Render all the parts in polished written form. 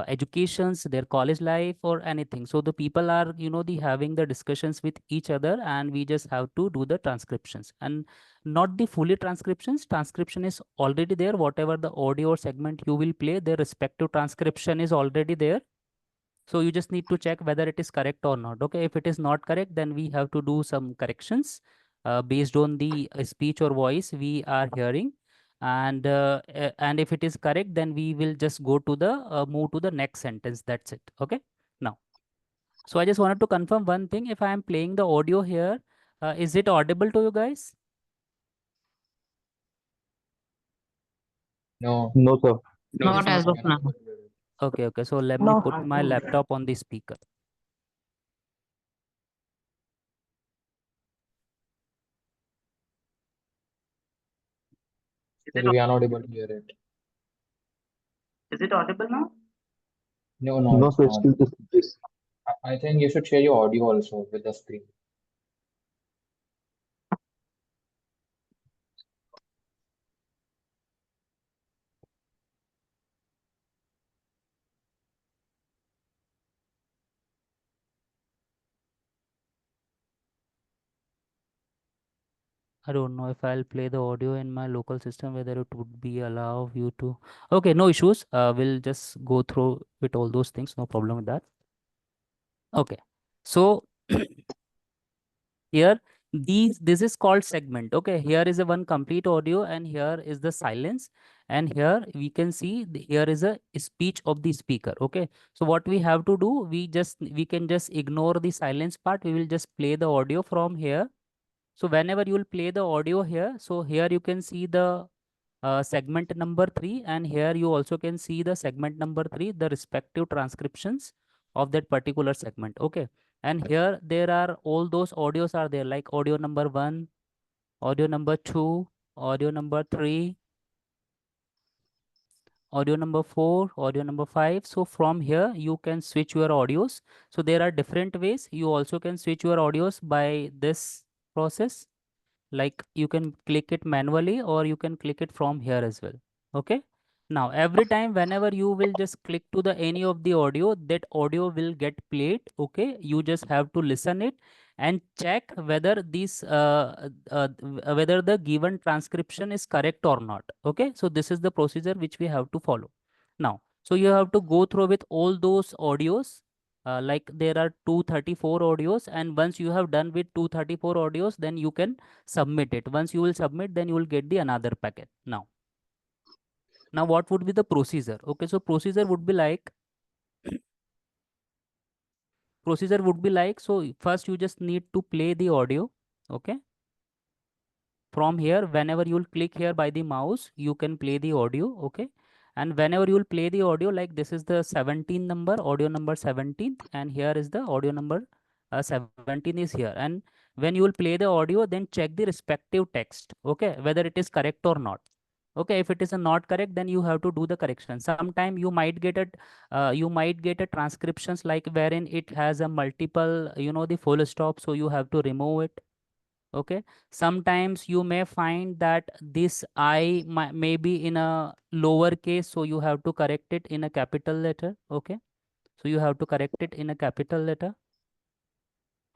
educations, their college life or anything. So the people are, having the discussions with each other, and we just have to do the transcriptions, and not the fully transcriptions. Transcription is already there. Whatever the audio or segment you will play, their respective transcription is already there. So you just need to check whether it is correct or not. Okay, if it is not correct, then we have to do some corrections based on the speech or voice we are hearing. And if it is correct, then we will just go to the move to the next sentence. That's it. Okay. Now, so I just wanted to confirm one thing. If I am playing the audio here, is it audible to you guys? No. No, sir. Not as of now. Okay, okay. So let me No. put my laptop on the speaker. Still we are not able to hear it. Is it audible now? No, No, it's sir. not. Still the this. I think you should share your audio also with the screen. I don't know if I'll play the audio in my local system, whether it would be allow you to. Okay, no issues. We'll just go through with all those things. No problem with that. Okay. So here, this is called segment. Okay, here is a one complete audio, and here is the silence. And here we can see here is a speech of the speaker. Okay. So what we have to do, we can just ignore the silence part. We will just play the audio from here. So whenever you will play the audio here, so here you can see the segment number 3, and here you also can see the segment number 3, the respective transcriptions of that particular segment. Okay. And here there are all those audios are there, like audio number 1, audio number 2, audio number 3, audio number 4, audio number 5. So from here you can switch your audios. So there are different ways. You also can switch your audios by this process. Like you can click it manually, or you can click it from here as well. Okay. Now every time whenever you will just click to the any of the audio, that audio will get played. Okay, you just have to listen it and check whether whether the given transcription is correct or not. Okay, so this is the procedure which we have to follow. Now, so you have to go through with all those audios. Like there are 234 audios, and once you have done with 234 audios, then you can submit it. Once you will submit, then you will get the another packet. Now what would be the procedure? Okay, so procedure would be like so first you just need to play the audio. Okay, from here whenever you will click here by the mouse, you can play the audio. Okay, and whenever you will play the audio, like this is the 17 number, audio number 17, and here is the audio number 17 is here. And when you will play the audio, then check the respective text. Okay, whether it is correct or not. Okay, if it is not correct, then you have to do the correction. Sometime you might get a transcriptions like wherein it has a multiple, the full stop, so you have to remove it. Okay, sometimes you may find that this I may be in a lower case, so you have to correct it in a capital letter. Okay, so you have to correct it in a capital letter.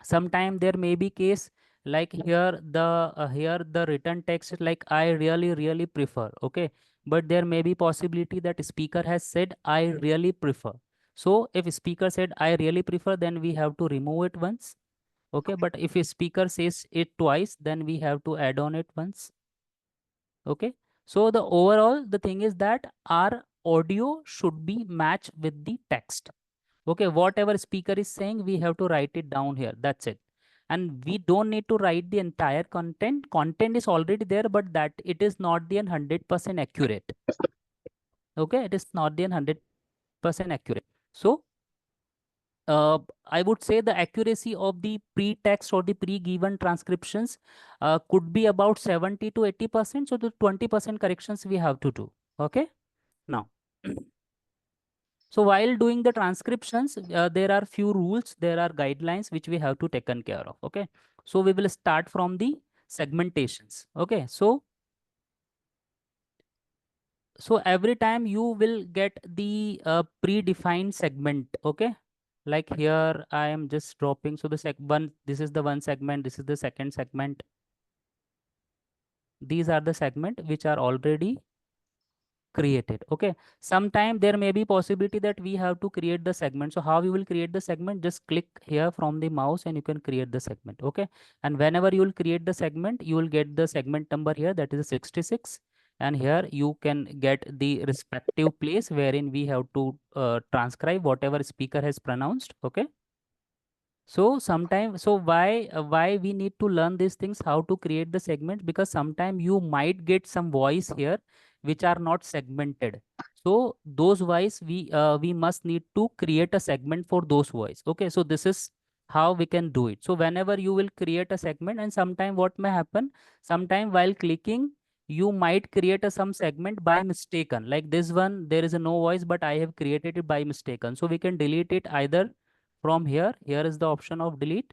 Sometime there may be case like here the written text is like I really prefer. Okay, but there may be possibility that speaker has said I really prefer. So if speaker said I really prefer, then we have to remove it once. Okay, but if a speaker says it twice, then we have to add on it once. Okay, so the overall the thing is that our audio should be matched with the text. Okay, whatever speaker is saying, we have to write it down here. That's it. And we don't need to write the entire content. Content is already there, but that it is not the 100% accurate. Okay, it is not the 100% accurate. So I would say the accuracy of the pre-text or the pre-given transcriptions could be about 70 to 80%. So the 20% corrections we have to do. Okay, now. So while doing the transcriptions, there are few rules, there are guidelines which we have to taken care of. Okay, so we will start from the segmentations. Okay, so so every time you will get the predefined segment. Okay, like here I am just dropping, so the this is the one segment, this is the second segment. These are the segment which are already created. Okay, sometime there may be possibility that we have to create the segment. So how you will create the segment? Just click here from the mouse and you can create the segment. Okay, and whenever you will create the segment, you will get the segment number here, that is 66, and here you can get the respective place wherein we have to transcribe whatever speaker has pronounced. Okay, so sometime, so why we need to learn these things, how to create the segment? Because sometime you might get some voice here which are not segmented. So those voice we must need to create a segment for those voice. Okay, so this is how we can do it. So whenever you will create a segment, and sometime what may happen, sometime while clicking you might create a some segment by mistaken, like this one there is a no voice but I have created it by mistaken. So we can delete it either from here. Here is the option of delete.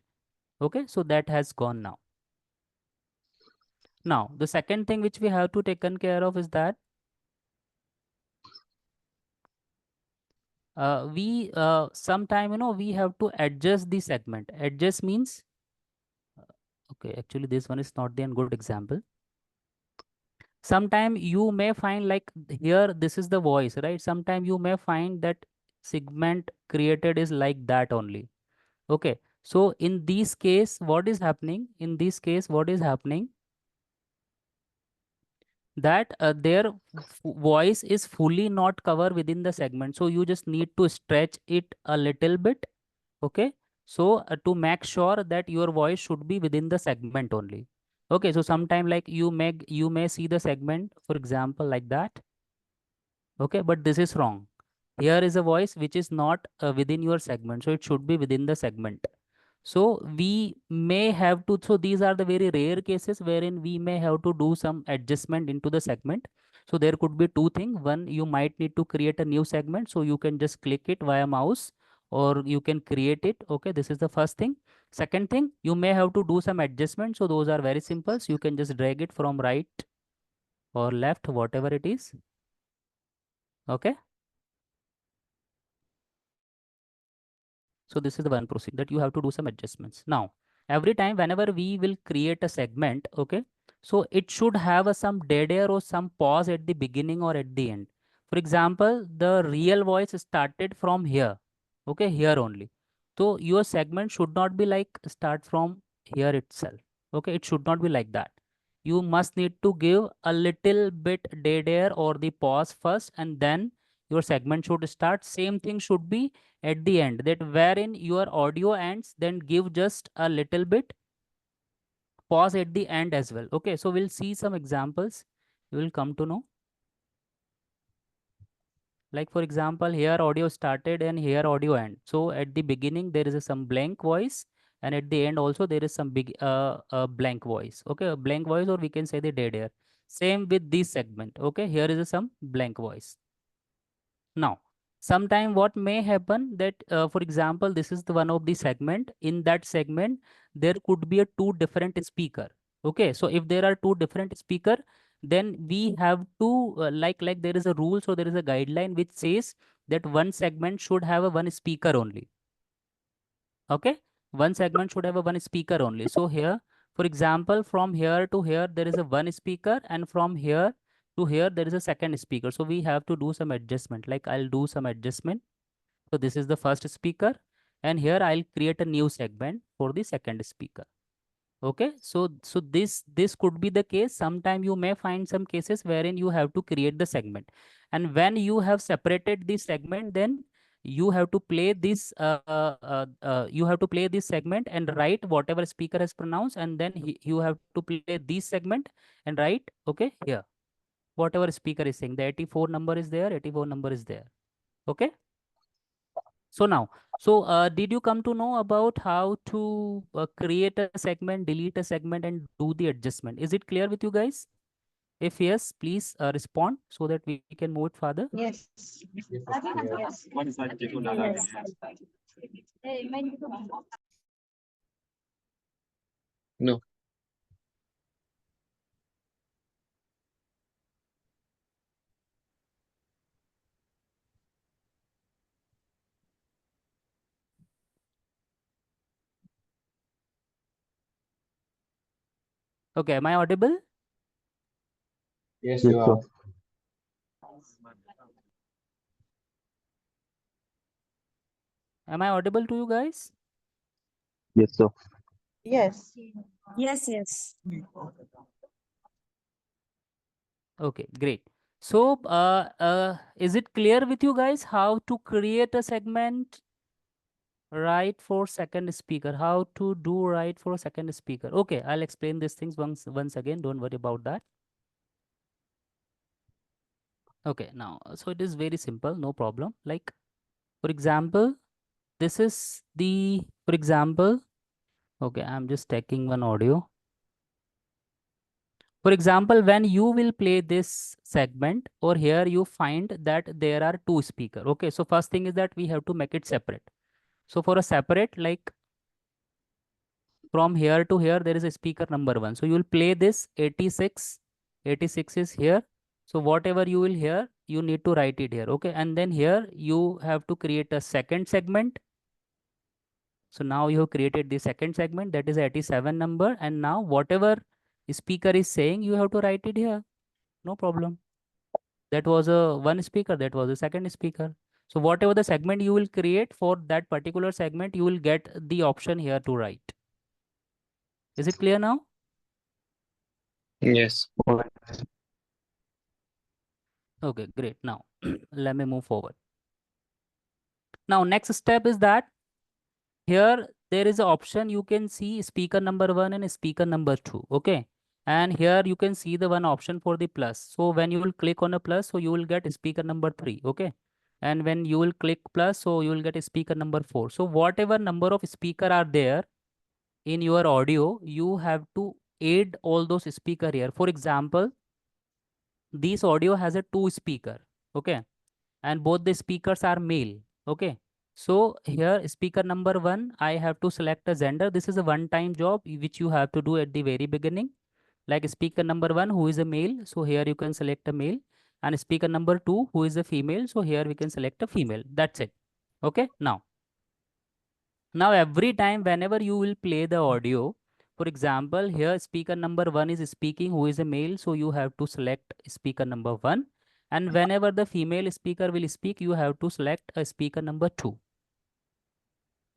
Okay, so that has gone now. Now the second thing which we have to taken care of is that we sometime we have to adjust the segment. Adjust means okay, actually this one is not the good example. Sometime you may find like here this is the voice, right? Sometime you may find that segment created is like that only. Okay, so in this case what is happening, in this case what is happening, that their voice is fully not covered within the segment. So you just need to stretch it a little bit. Okay, so to make sure that your voice should be within the segment only. Okay, so sometime like you may see the segment, for example, like that. Okay, but this is wrong. Here is a voice which is not within your segment, so it should be within the segment. So we may have to, so these are the very rare cases wherein we may have to do some adjustment into the segment. So there could be two things. One, you might need to create a new segment, so you can just click it via mouse or you can create it. Okay, this is the first thing. Second thing, you may have to do some adjustment. So those are very simple. So you can just drag it from right or left, whatever it is. Okay. So this is the one procedure that you have to do some adjustments. Now, every time whenever we will create a segment, okay, so it should have some dead air or some pause at the beginning or at the end. For example, the real voice started from here, okay, here only. So your segment should not be like start from here itself. Okay, it should not be like that. You must need to give a little bit dead air or the pause first, and then your segment should start. Same thing should be at the end, that wherein your audio ends, then give just a little bit pause at the end as well. Okay, so we'll see some examples, you will come to know. Like for example, here audio started and here audio end. So at the beginning there is some blank voice, and at the end also there is some big blank voice. Okay, a blank voice, or we can say the dead air. Same with this segment. Okay, here is some blank voice. Now, sometime what may happen that, for example, this is the one of the segment. In that segment, there could be a two different speaker. Okay, so if there are two different speaker, then we have to like there is a rule, so there is a guideline which says that one segment should have a one speaker only. Okay, one segment should have a one speaker only. So here, for example, from here to here there is a one speaker, and from here to here there is a second speaker. So we have to do some adjustment. Like I'll do some adjustment. So this is the first speaker, and here I'll create a new segment for the second speaker. Okay, so this could be the case. Sometime you may find some cases wherein you have to create the segment, and when you have separated the segment, then you have to play this you have to play this segment and write whatever speaker has pronounced, and then you have to play this segment and write, okay, here whatever speaker is saying. The 84 number is there, 84 number is there. Okay, so now, so did you come to know about how to create a segment, delete a segment, and do the adjustment? Is it clear with you guys? If yes, please respond so that we can move it further. Yes. Yes, it's clear. No. Okay, am I audible? Yes, you are. Am I audible to you guys? Yes, sir. Yes. Yes, yes. Okay, great. So, is it clear with you guys how to create a segment right for second speaker? How to do right for second speaker? Okay, I'll explain these things once again. Don't worry about that. Okay, now, so it is very simple, no problem. Like, for example, this is the, for example, okay, I'm just taking one audio. For example, when you will play this segment or here you find that there are two speaker. Okay, so first thing is that we have to make it separate. So for a separate, like from here to here, there is a speaker number one. So you will play this 86, 86 is here. So whatever you will hear, you need to write it here. Okay, and then here you have to create a second segment. So now you have created the second segment, that is 87 number. And now whatever speaker is saying, you have to write it here. No problem. That was a one speaker, that was a second speaker. So whatever the segment you will create for that particular segment, you will get the option here to write. Is it clear now? Yes. Okay, great. Now let me move forward. Now next step is that here there is an option, you can see speaker number one and speaker number two. Okay. And here you can see the one option for the plus. So when you will click on a plus, so you will get speaker number three. Okay. And when you will click plus, so you will get a speaker number four. So whatever number of speaker are there in your audio, you have to add all those speaker here. For example, this audio has a two speaker. Okay. And both the speakers are male. Okay. So here speaker number one, I have to select a gender. This is a one-time job which you have to do at the very beginning. Like speaker number one, who is a male. So here you can select a male. And speaker number two, who is a female. So here we can select a female. That's it. Okay. Now every time whenever you will play the audio, for example, here speaker number one is speaking, who is a male. So you have to select speaker number one. And whenever the female speaker will speak, you have to select a speaker number two.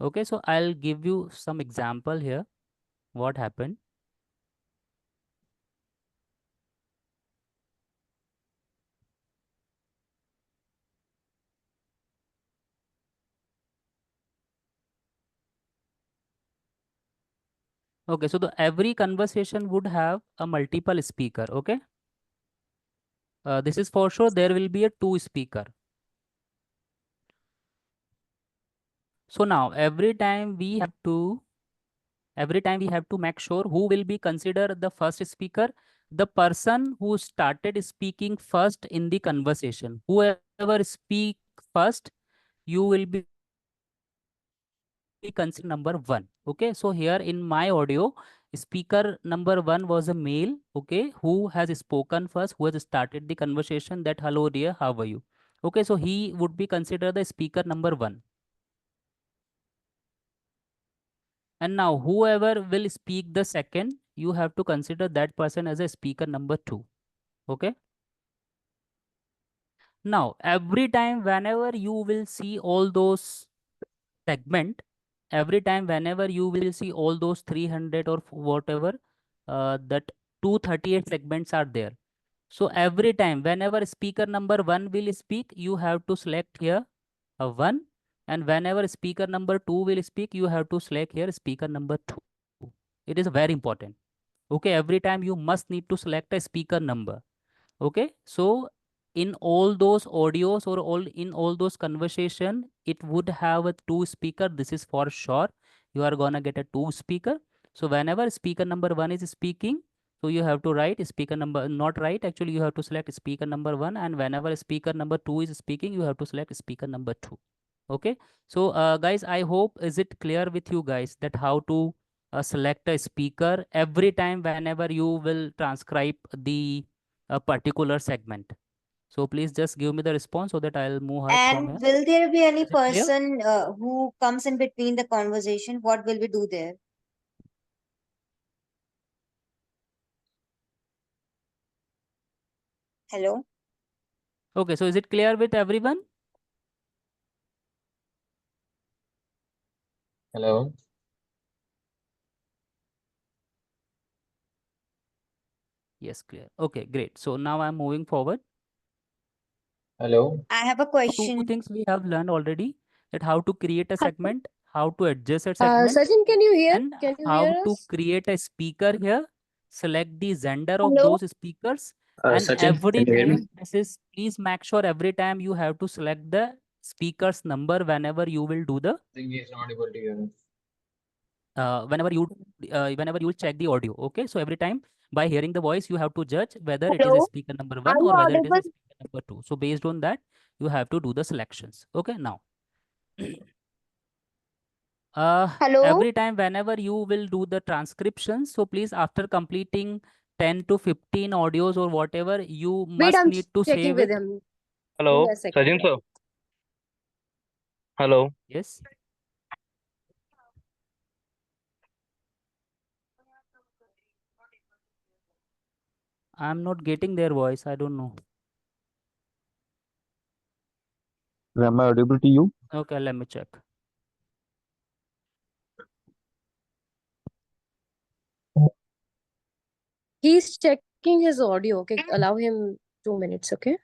Okay, so I'll give you some example here. What happened? Okay, so the every conversation would have a multiple speaker. Okay, this is for sure. There will be a two speaker. So now every time we have to make sure who will be considered the first speaker, the person who started speaking first in the conversation. Whoever speak first, you will be considered number one. Okay, so here in my audio, speaker number one was a male. Okay, who has spoken first, who has started the conversation, that hello dear, how are you? Okay, so he would be considered the speaker number one. And now whoever will speak the second, you have to consider that person as a speaker number two. Okay. Now every time whenever you will see all those segment, every time whenever you will see all those 300 or whatever, that 238 segments are there. So every time whenever speaker number one will speak, you have to select here a one. And whenever speaker number two will speak, you have to select here speaker number two. It is very important. Okay, every time you must need to select a speaker number. Okay, so in all those audios or in all those conversation, it would have a two speaker. This is for sure. You are gonna get a two speaker. So whenever speaker number one is speaking, so you have to write speaker number, not right, actually you have to select speaker number one. And whenever speaker number two is speaking, you have to select speaker number two. Okay, so guys, I hope is it clear with you guys that how to select a speaker every time whenever you will transcribe the particular segment. So please just give me the response so that I'll move ahead from And here. will there be any Is it clear? person who comes in between the conversation? What will we do there? Hello. Okay, so is it clear with everyone? Hello. Yes, clear. Okay, great. So now I'm moving forward. Hello. I have a Two question. things we have learned already, that how to create a segment, how to adjust a segment, Sachin, can you hear? and Can you how hear to us? create a speaker here. Select the gender of Hello? those speakers, and Sachin, every can you hear me? time please make sure every time you have to select the speaker's number whenever you will do the I think he is not able to hear us. whenever you will check the audio. Okay, so every time by hearing the voice you have to judge whether it is a Hello? speaker number Are 1 you or whether it is a audible? speaker number 2. So based on that you have to do the selections. Okay, now Hello? every time whenever you will do the transcription, so please after completing 10 to 15 audios or whatever, you Wait, must I'm need to checking save with it. him. Give me Hello, a second. Sajin sir. Hello. Yes, I'm not getting their voice, I don't know. Am I audible to you? Okay, let me check. He's checking his audio. Okay, allow him 2 minutes. Okay.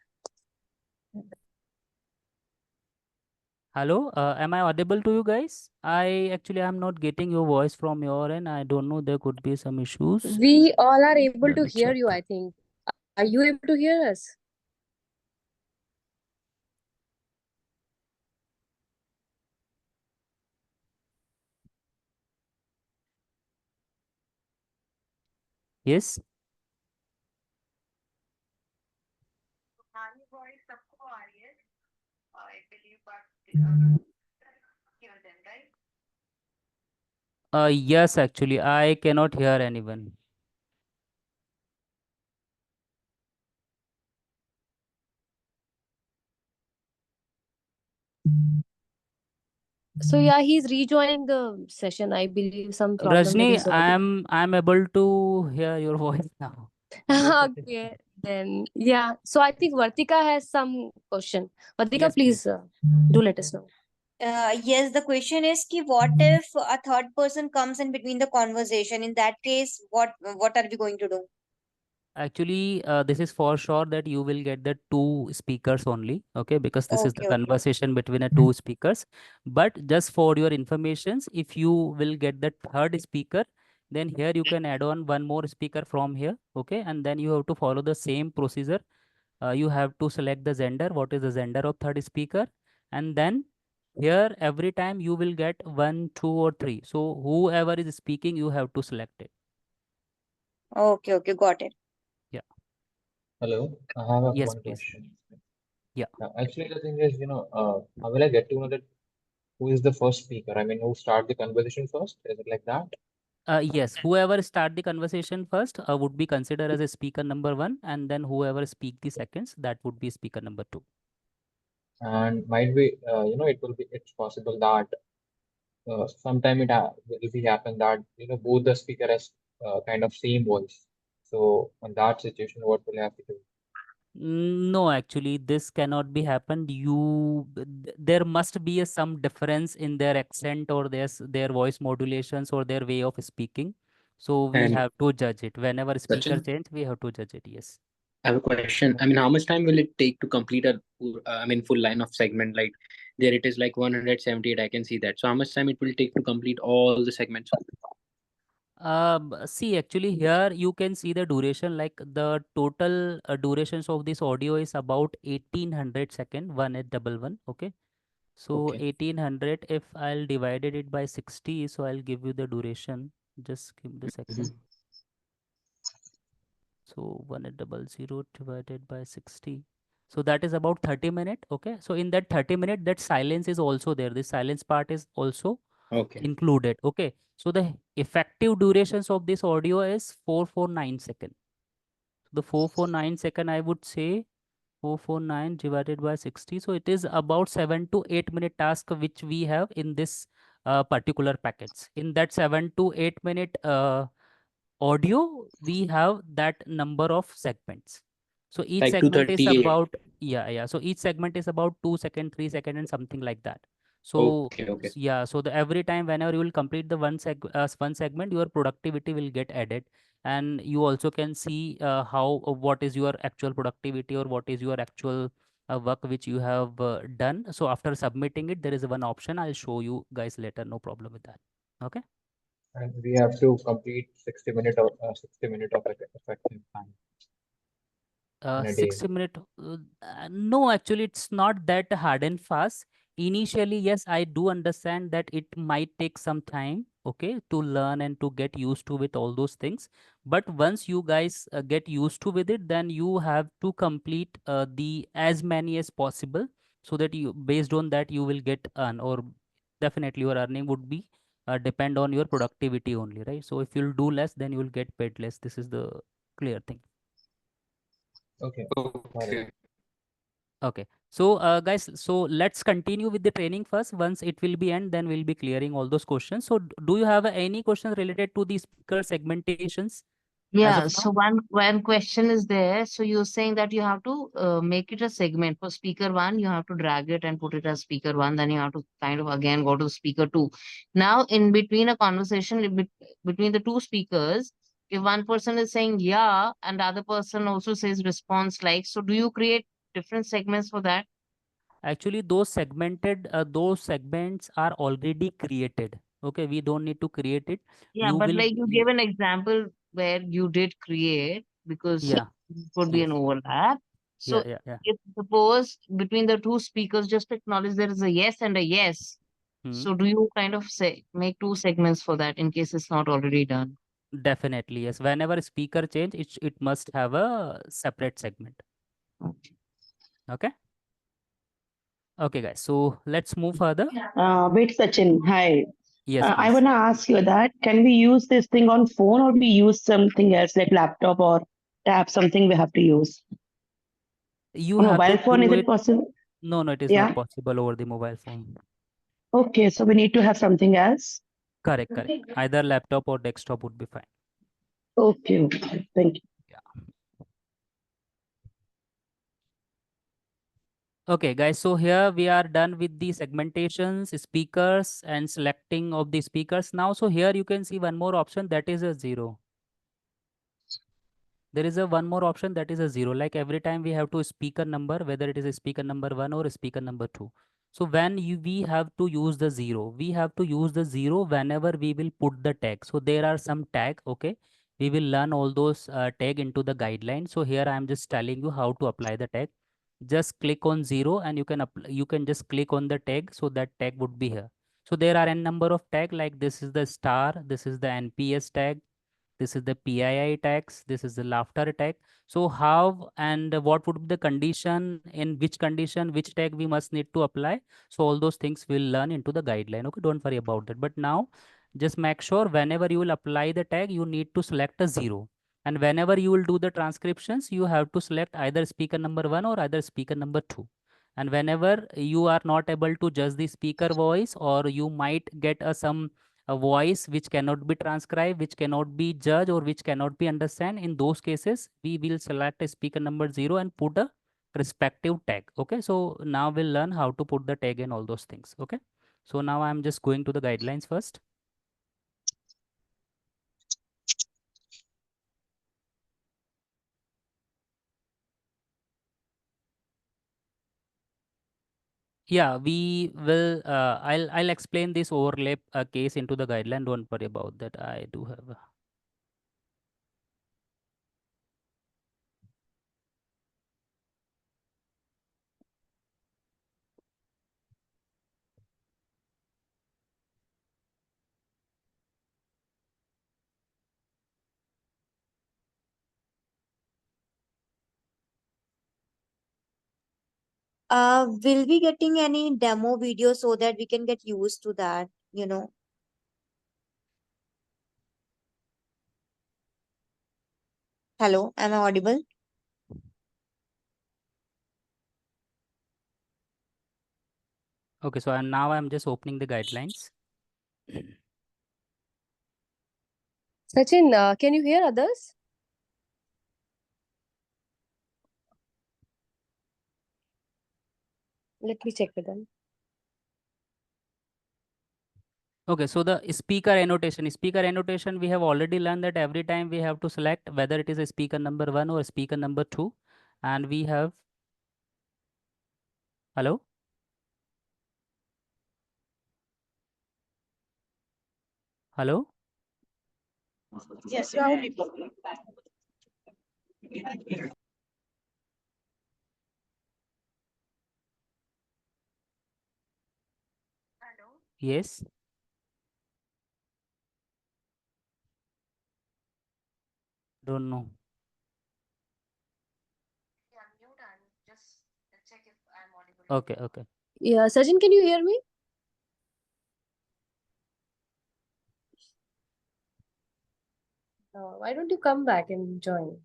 Hello, am I audible to you guys? I actually am not getting your voice from your end. I don't know, there could be some issues. We all are able Let to me hear check. you, I think. Are you able to hear us? Yes. Yes, actually, I cannot hear anyone. So yeah, he's rejoining the session. I believe some problem with Rajni, his audio. I'm able to hear your voice now. Okay, then yeah. So I think Vartika has some question. Vartika, Yes, please. please do let us know. Yes, the question is ki what if a third person comes in between the conversation? In that case, what are we going to do? Actually, this is for sure that you will get the two speakers only, okay? Because this is the Okay, okay. conversation between the two speakers. But just for your informations, if you will get the third speaker, then here you can add on one more speaker from here, okay? And then you have to follow the same procedure. You have to select the gender, what is the gender of third speaker, and then here every time you will get 1, 2, or 3. So whoever is speaking, you have to select it. Okay, okay, got it. Yeah. Hello. I have Yes, one please. question. Yeah. Actually, the thing is, how will I get to know that who is the first speaker? I mean, who start the conversation first? Is it like that? Yes, whoever start the conversation first would be considered as a speaker number 1, and then whoever speak the seconds, that would be speaker number 2. And might be, it's possible that sometime will be happen that both the speaker has kind of same voice. So on that situation, what will I have to do? No, actually, this cannot be happened. There must be some difference in their accent or their voice modulations or their way of speaking. So we And have to judge it. Whenever speaker Sachin, change, we have to judge it. Yes. I have a question. I mean, how much time will it take to complete full line of segment? Like there it is like 178. I can see that. So how much time it will take to complete all the segments? See, actually, here you can see the duration. Like the total durations of this audio is about 1800 second, 1811. Okay. So Okay. 1800, if I'll divided it by 60, so I'll give you the duration. Just give me the second. Mhm. So 1800 divided by 60. So that is about 30 minutes. Okay. So in that 30 minutes, that silence is also there. The silence part is also Okay. included. Okay. So the effective durations of this audio is 449 second. The 449 second, I would say 449 divided by 60. So it is about 7 to 8 minute task which we have in this particular package. In that 7 to 8 minute audio, we have that number of segments. So each Like segment is 238. about, yeah. So each segment is about 2 seconds, 3 seconds, and something like that. So Okay. yeah, so the every time whenever you will complete the one segment, your productivity will get added, and you also can see how what is your actual productivity or what is your actual work which you have done. So after submitting it, there is one option. I'll show you guys later. No problem with that. Okay. And we have to complete 60 minute of 60 minute of effective time in a day. 60 minute, no, actually it's not that hard and fast. Initially, yes, I do understand that it might take some time, okay, to learn and to get used to with all those things. But once you guys get used to with it, then you have to complete the as many as possible, so that you, based on that, you will get earn, or definitely your earning would be depend on your productivity only, right? So if you'll do less, then you will get paid less. This is the clear thing. Okay, got it. Okay. Okay. So, guys, so let's continue with the training first. Once it will be end, then we'll be clearing all those questions. So, do you have any questions related to the speaker segmentations as Yeah, of now? so one question is there. So you're saying that you have to make it a segment. For speaker one, you have to drag it and put it as speaker one. Then you have to kind of again go to speaker two. Now, in between a conversation between the two speakers, if one person is saying yeah and the other person also says response like, so do you create different segments for that? Actually, those segments are already created. Okay, we don't need to create it. Yeah, You but will, like you gave an example where you did create because yeah, it could be yes, an overlap. So yeah. if suppose between the two speakers just acknowledge there is a yes and a yes. Hmm. So do you kind of say make two segments for that in case it's not already done? Definitely, yes. Whenever speaker change, it must have a separate segment. Okay. Okay. Okay, guys. So let's move further. Wait, Sachin. Hi. Yes, I please. want to ask you that can we use this thing on phone or we use something else like laptop or tab, something we have to use? You On have mobile to phone, do is it it. possible? No, it is not Yeah. possible over the mobile phone. Okay, so we need to have something else. Correct. Either laptop or desktop would be fine. Okay, okay. Thank you. Yeah. Okay, guys. So here we are done with the segmentations, speakers, and selecting of the speakers now. So here you can see one more option, that is a 0. There is a one more option, that is a 0. Like every time we have to speaker number, whether it is a speaker number 1 or a speaker number 2. So when we have to use the 0, we have to use the 0 whenever we will put the tag. So there are some tag, okay. We will learn all those tag into the guideline. So here I am just telling you how to apply the tag. Just click on 0 and you can just click on the tag, so that tag would be here. So there are n number of tag, like this is the star, this is the NPS tag, this is the PII tags, this is the laughter tag. So how and what would be the condition, in which condition, which tag we must need to apply. So all those things we'll learn into the guideline. Okay, don't worry about that. But now just make sure whenever you will apply the tag, you need to select a 0. And whenever you will do the transcriptions, you have to select either speaker number 1 or either speaker number 2. And whenever you are not able to judge the speaker voice, or you might get a voice which cannot be transcribed, which cannot be judged, or which cannot be understand, in those cases we will select a speaker number 0 and put a respective tag. Okay, so now we'll learn how to put the tag and all those things. Okay, so now I'm just going to the guidelines first. Yeah, we will I'll explain this overlap case into the guideline. Don't worry about that. I do have Will we getting any demo video so that we can get used to that, you know? Hello, am I audible? okay. So now I'm just opening the guidelines. Sachin, can you hear others? Let me check with them. Okay, so the speaker annotation, we have already learned that every time we have to select whether it is a speaker number 1 or speaker number 2. And we have, hello? Hello? Yes, yeah. Yes. Don't know. Okay, okay. Yeah, Sachin, can you hear me? Why don't you come back and join?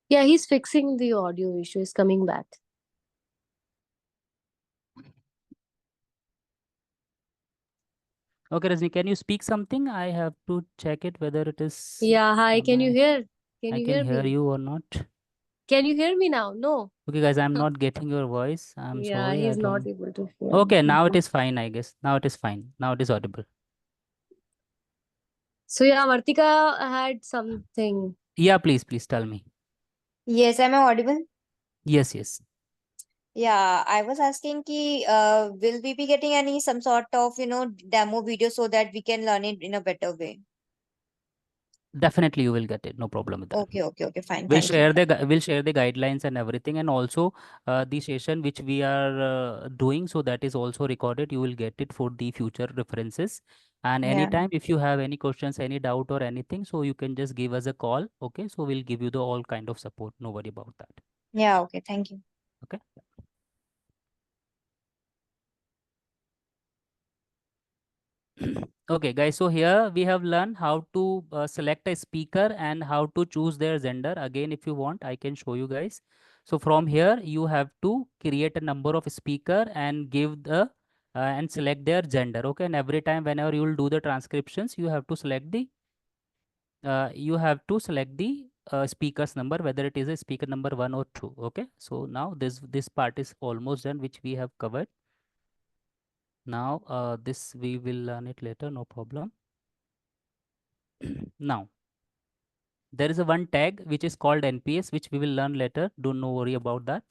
Yeah, he's fixing the audio issue. He's coming back. Okay, Rajni, can you speak something? I have to check it whether it is. Yeah, hi, can you hear? Can I you can hear hear me? you or not. Can you hear me now? No. Okay, guys, I'm not getting your voice. I'm Yeah, sorry. I he's not don't. able to hear. Okay, now it is fine, I guess. Now it is fine. Now it is audible. So yeah, Martika had something. Yeah, please tell me. Yes, am I audible? Yes, yes. Yeah, I was asking will we be getting any some sort of, demo video so that we can learn it in a better way? Definitely you will get it. No problem with that. Okay, fine. We'll Thank you. share we'll share the guidelines and everything, and also the session which we are doing, so that is also recorded. You will get it for the future references. And Yeah. anytime if you have any questions, any doubt or anything, so you can just give us a call. Okay, so we'll give you the all kind of support. No worry about that. Yeah, okay, thank you. Okay. Okay, guys, so here we have learned how to select a speaker and how to choose their gender. Again, if you want, I can show you guys. So from here, you have to create a number of speaker and give the and select their gender. Okay, and every time whenever you will do the transcriptions, you have to select the speaker's number, whether it is a speaker number 1 or 2. Okay, so now this part is almost done, which we have covered. Now this we will learn it later, no problem. Now there is a one tag which is called nps, which we will learn later. Don't no worry about that.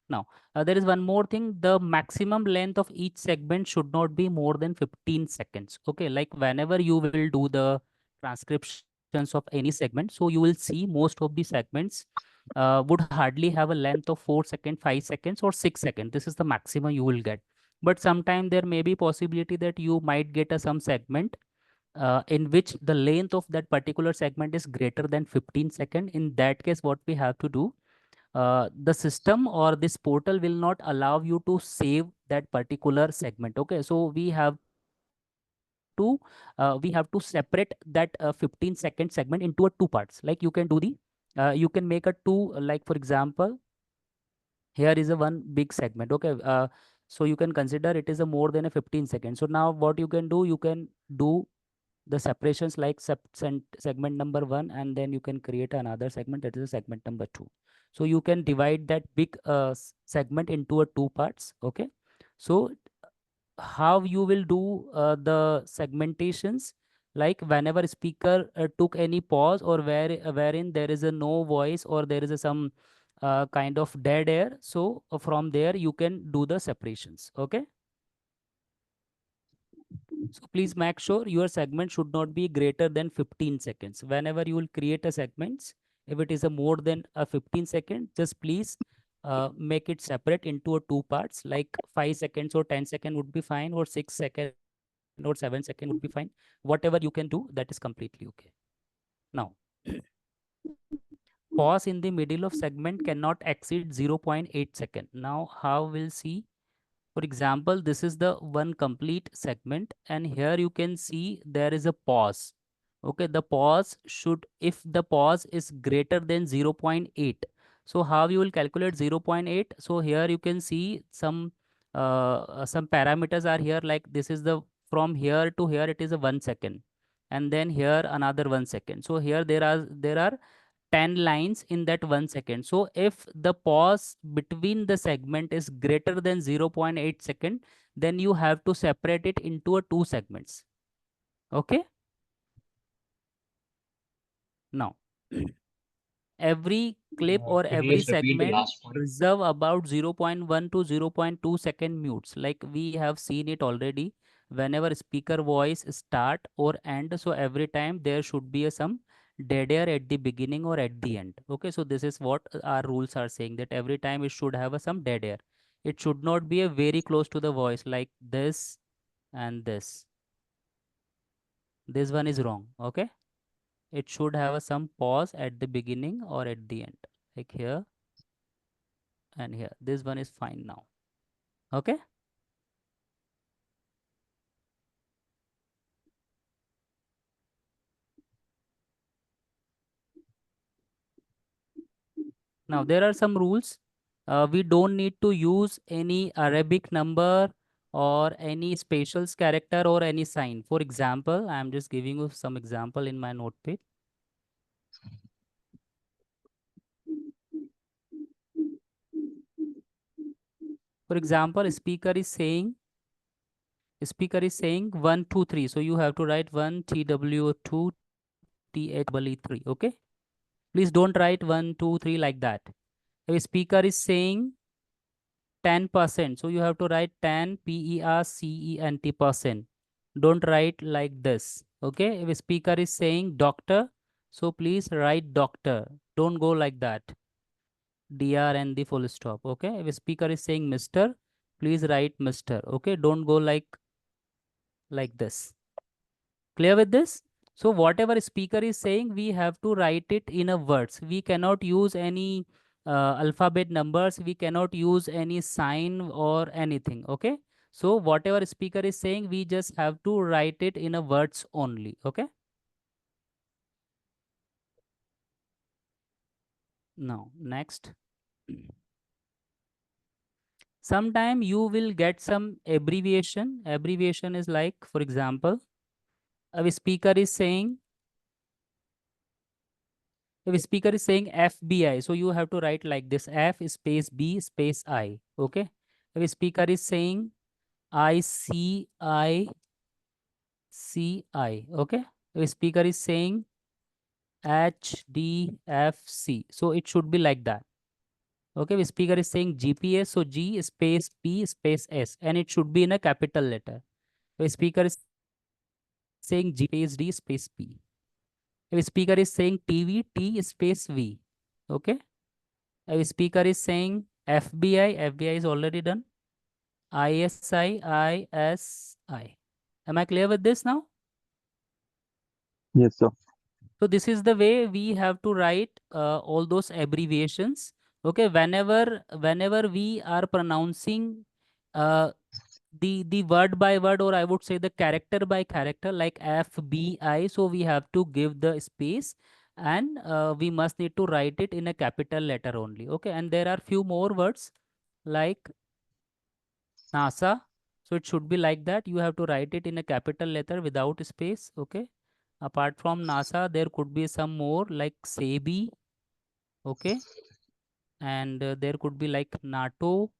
Now there is one more thing. The maximum length of each segment should not be more than 15 seconds. Okay, like whenever you will do the transcriptions of any segment, so you will see most of the segments would hardly have a length of 4 seconds, 5 seconds or 6 seconds. This is the maximum you will get. But sometime there may be possibility that you might get some segment in which the length of that particular segment is greater than 15 seconds. In that case, what we have to do, the system or this portal will not allow you to save that particular segment. Okay, so we have to separate that 15 second segment into a two parts. Like you can make a two, like for example, here is a one big segment. Okay, so you can consider it is a more than a 15 seconds. So now what you can do, you can do the separations like segment number 1, and then you can create another segment, that is a segment number 2. So you can divide that big segment into a two parts. Okay, so how you will do the segmentations, like whenever speaker took any pause, or wherein there is a no voice or there is a some kind of dead air, so from there you can do the separations. Okay, so please make sure your segment should not be greater than 15 seconds. Whenever you will create a segments, if it is a more than a 15 second, just please make it separate into a two parts, like 5 seconds or 10 second would be fine, or 6 second or 7 second would be fine. Whatever you can do, that is completely okay. Now, pause in the middle of segment cannot exceed 0.8 second. Now, how we'll see? For example, this is the one complete segment, and here you can see there is a pause. Okay, the pause should, if the pause is greater than 0.8, So how you will calculate 0.8? So here you can see some parameters are here, like this is the from here to here it is a 1 second, and then here another 1 second. So here there are 10 lines in that 1 second. So if the pause between the segment is greater than 0.8 second, then you have to separate it into a 2 segments. Okay. Now every clip or Could you every just repeat the segment last point? reserve about 0.1 to 0.2 second mutes, like we have seen it already. Whenever speaker voice start or end, so every time there should be some dead air at the beginning or at the end. Okay, so this is what our rules are saying, that every time it should have some dead air. It should not be a very close to the voice like this and this one is wrong. Okay, it should have some pause at the beginning or at the end, like here and here. This one is fine now. Okay. Now there are some rules. We don't need to use any Arabic number or any special character or any sign. For example, I am just giving you some example in my notepad. For example, speaker is saying 1 2 3. So you have to write 1 TW2 THE3. Okay. Please don't write 1 2 3 like that. If speaker is saying 10%, so you have to write 10 percent. Don't write like this. Okay. If a speaker is saying doctor, so please write doctor. Don't go like that. DR and the full stop. Okay. If a speaker is saying Mr., please write Mr. Okay. Don't go like this. Clear with this? So whatever speaker is saying, we have to write it in a words. We cannot use any alphabet numbers. We cannot use any sign or anything. Okay. So whatever speaker is saying, we just have to write it in a words only. Okay. Now next. Sometime you will get some abbreviation. Abbreviation is like, for example, a speaker is saying if speaker is saying FBI, so you have to write like this: F space B space I. Okay. If speaker is saying ICICI, okay. If speaker is saying HDFC, so it should be like that. Okay. If speaker is saying GPS, so G space P space S, and it should be in a capital letter. If speaker is saying G space D space P. If speaker is saying TV, T space V. Okay. If speaker is saying FBI, FBI is already done. ISI, ISI. Am I clear with this now? Yes, sir. So this is the way we have to write all those abbreviations. Okay, whenever we are pronouncing the word by word, or I would say the character by character, like FBI, so we have to give the space, and we must need to write it in a capital letter only. Okay, and there are few more words like NASA, so it should be like that. You have to write it in a capital letter without space. Okay. Apart from NASA, there could be some more like SEBI. Okay. And there could be like NATO,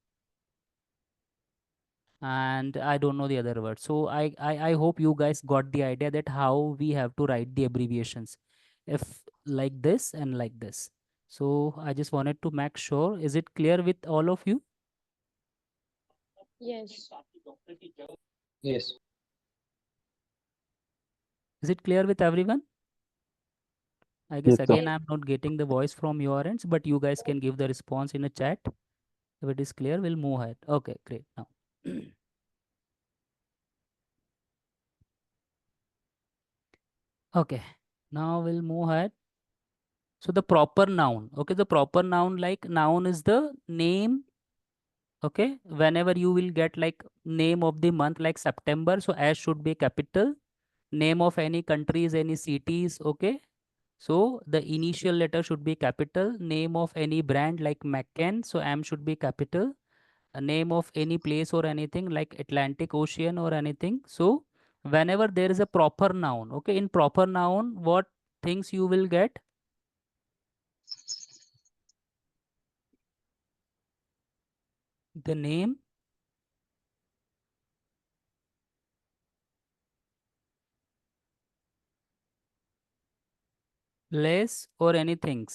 and I don't know the other word. So I hope you guys got the idea that how we have to write the abbreviations, if like this and like this. So I just wanted to make sure, is it clear with all of you? Yes. Yes. Is it clear with everyone? I guess Yes, sir. again I'm not getting the voice from your ends, but you guys can give the response in a chat. If it is clear, we'll move ahead. Okay, great. Now okay, now we'll move ahead. So the proper noun. Okay, the proper noun, like noun is the name. Okay, whenever you will get like name of the month like September, so S should be capital. Name of any countries, any cities. Okay, So the initial letter should be capital. Name of any brand like McCann, so M should be capital. A name of any place or anything like Atlantic Ocean or anything. So whenever there is a proper noun, okay, in proper noun, what things you will get? The name, place or anything.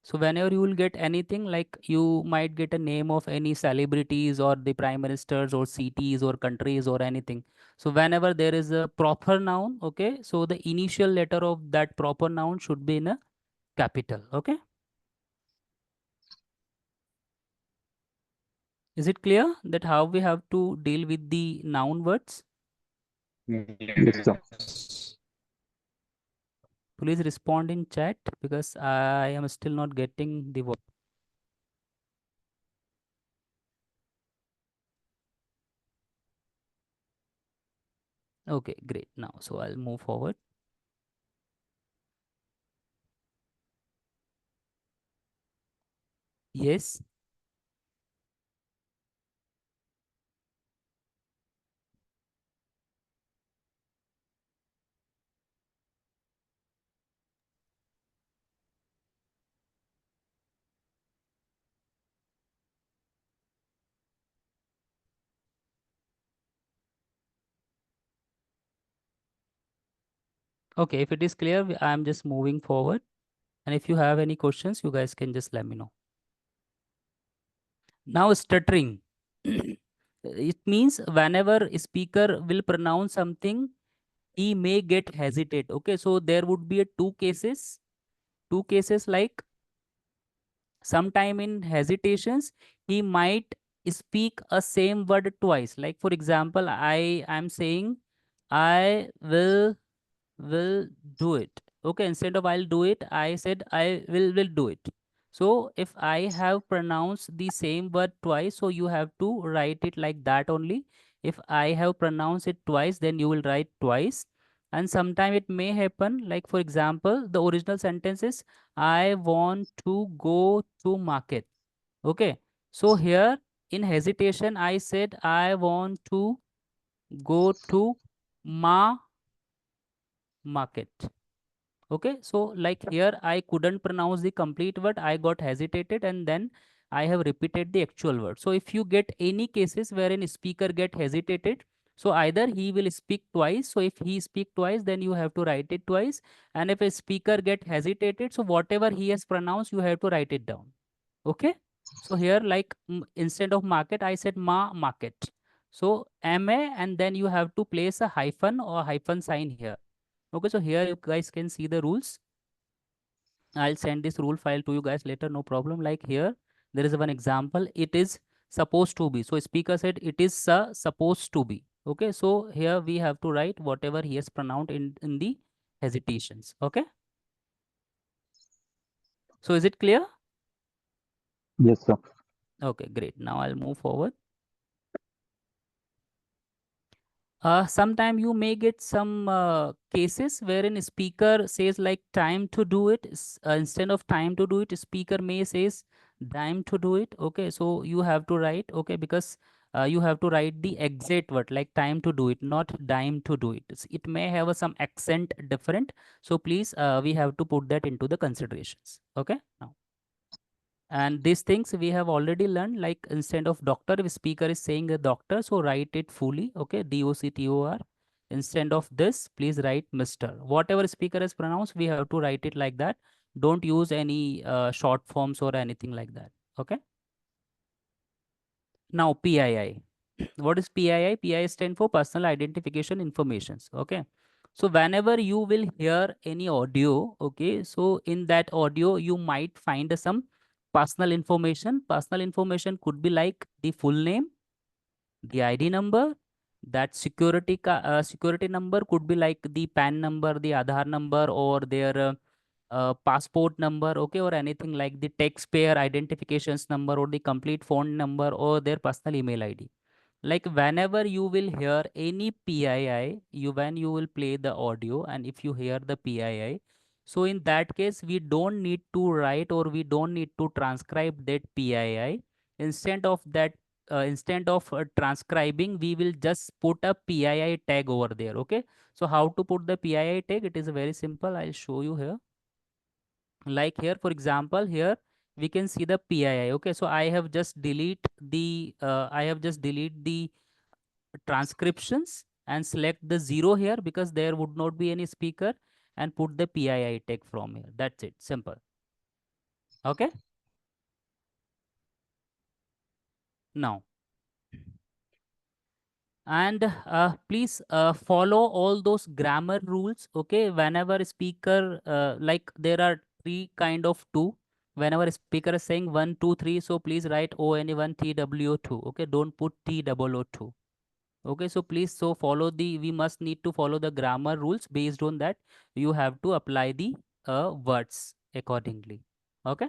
So whenever you will get anything, like you might get a name of any celebrities or the prime ministers or cities or countries or anything. So whenever there is a proper noun, okay, so the initial letter of that proper noun should be in a capital, okay. Is it clear that how we have to deal with the noun words? Yes, sir. Please respond in chat because I am still not getting the word. Okay, great. Now, so I'll move forward. Yes. Okay, if it is clear, I'm just moving forward. And if you have any questions, you guys can just let me know. Now, stuttering. It means whenever a speaker will pronounce something, he may get hesitate. Okay, so there would be a two cases. Two cases like sometime in hesitations, he might speak a same word twice. Like for example, I am saying, I will do it. Okay, instead of I'll do it, I said I will do it. So if I have pronounced the same word twice, so you have to write it like that only. If I have pronounced it twice, then you will write twice. And sometime it may happen, like for example, the original sentence is I want to go to market. Okay, so here in hesitation, I said I want to go to market. Okay, so like here I couldn't pronounce the complete word, I got hesitated, and then I have repeated the actual word. So if you get any cases wherein speaker get hesitated, so either he will speak twice, so if he speak twice, then you have to write it twice. And if a speaker get hesitated, so whatever he has pronounced, you have to write it down. Okay, so here like instead of market, I said market. So ma, and then you have to place a hyphen or hyphen sign here. Okay, so here you guys can see the rules. I'll send this rule file to you guys later, no problem. Like here, there is one example. It is supposed to be. So speaker said it is supposed to be. Okay, so here we have to write whatever he has pronounced in the hesitations. Okay. So is it clear? Yes, sir. Okay, great. Now I'll move forward. Sometime you may get some cases wherein speaker says like time to do it. Instead of time to do it, speaker may says dime to do it. Okay, so you have to write, okay, because you have to write the exact word like time to do it, not dime to do it. It may have some accent different. So please, we have to put that into the considerations. Okay, now. And these things we have already learned, like instead of doctor, if speaker is saying a doctor, so write it fully. Okay, doctor. Instead of this, please write Mr. Whatever speaker is pronounced, we have to write it like that. Don't use any short forms or anything like that. Okay. Now PII. What is PII? PII stand for personal identification informations. Okay. So whenever you will hear any audio, okay, so in that audio you might find some personal information. Personal information could be like the full name, the ID number, that security number could be like the PAN number, the Aadhaar number, or their passport number, okay, or anything like the taxpayer identifications number or the complete phone number or their personal email ID. Like whenever you will hear any PII, when you will play the audio, and if you hear the PII, so in that case we don't need to write, or we don't need to transcribe that PII. Instead of that, instead of transcribing, we will just put a PII tag over there. Okay, so how to put the PII tag? It is very simple. I'll show you here. Like here, for example, here we can see the PII. Okay, so I have just delete the transcriptions and select the 0 here, because there would not be any speaker, and put the PII tag from here. That's it, simple. Okay, now, and please follow all those grammar rules. Okay, whenever speaker, like there are three kind of two. Whenever speaker is saying 1 2 3, so please write ONE1 TWO2. Okay, don't put TOO2. Okay, so please, so follow the, we must need to follow the grammar rules. Based on that, you have to apply the words accordingly. Okay,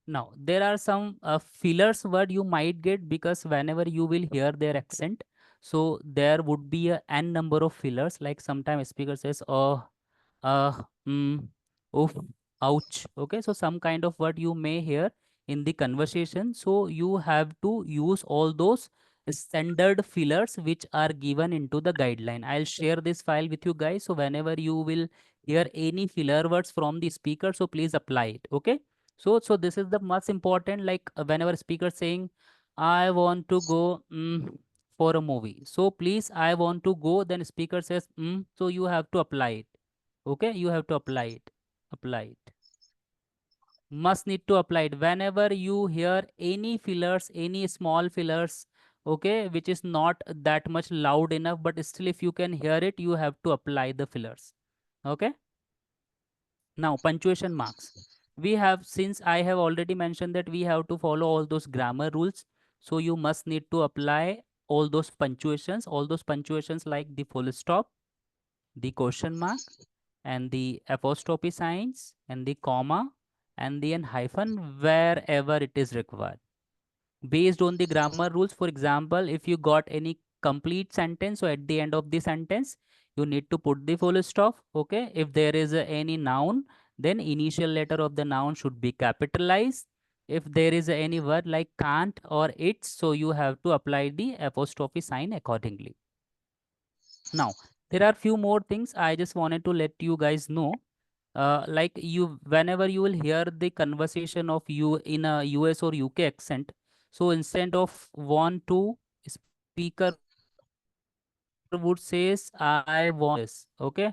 now there are some fillers word you might get, because whenever you will hear their accent, so there would be a n number of fillers. Like sometimes speaker says uh, mm, oof, ouch. Okay, so some kind of word you may hear in the conversation. So you have to use all those standard fillers which are given into the guideline. I'll share this file with you guys. So whenever you will hear any filler words from the speaker, so please apply it. Okay. So this is the most important. Like whenever speaker saying, I want to go for a movie. So please, I want to go. Then speaker says, so you have to apply it. Okay, you have to apply it, must need to apply it whenever you hear any fillers, any small fillers, okay, which is not that much loud enough, but still if you can hear it, you have to apply the fillers. Okay, now punctuation marks, we have, since I have already mentioned that we have to follow all those grammar rules, so you must need to apply all those punctuations like the full stop, the question mark, and the apostrophe signs, and the comma, and the hyphen wherever it is required. Based on the grammar rules, for example, if you got any complete sentence, so at the end of the sentence, you need to put the full stop. Okay, if there is any noun, then initial letter of the noun should be capitalized. If there is any word like can't or it's, so you have to apply the apostrophe sign accordingly. Now, there are few more things I just wanted to let you guys know. Like you, whenever you will hear the conversation of you in a US or UK accent, so instead of want to, speaker would says I want this. Okay,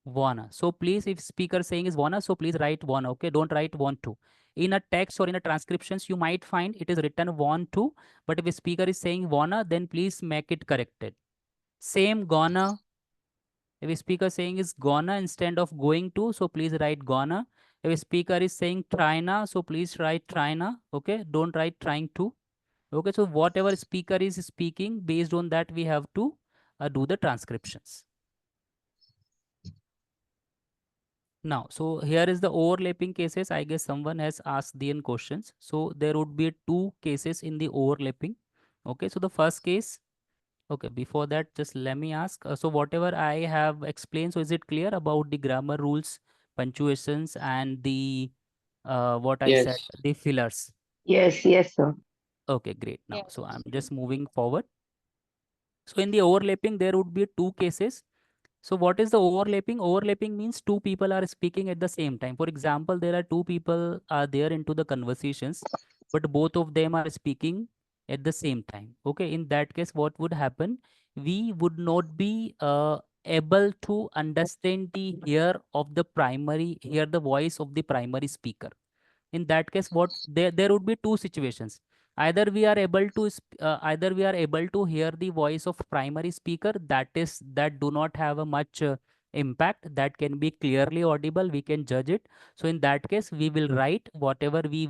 wanna. So please, if speaker saying is wanna, so please write wanna. Okay, don't write want to. In a text or in a transcriptions, you might find it is written want to, but if a speaker is saying wanna, then please make it corrected. Same gonna. If a speaker saying is gonna instead of going to, so please write gonna. If a speaker is saying tryna, so please write tryna. Okay, don't write trying to. Okay, so whatever speaker is speaking, based on that we have to do the transcriptions. Now, so here is the overlapping cases. I guess someone has asked the questions. So there would be two cases in the overlapping. Okay, so the first case. Okay, before that, just let me ask. So whatever I have explained, so is it clear about the grammar rules, punctuations, and the what I said, Yes. the fillers? Yes, sir. Okay, great. Now, Yes. so I'm just moving forward. So in the overlapping, there would be two cases. So what is the overlapping? Overlapping means two people are speaking at the same time. For example, there are two people are there into the conversations, but both of them are speaking at the same time. Okay, in that case, what would happen? We would not be able to understand the hear the voice of the primary speaker. In that case, what there would be two situations. Either we are able to either we are able to hear the voice of primary speaker, that do not have a much impact, that can be clearly audible, we can judge it. So in that case, we will write whatever we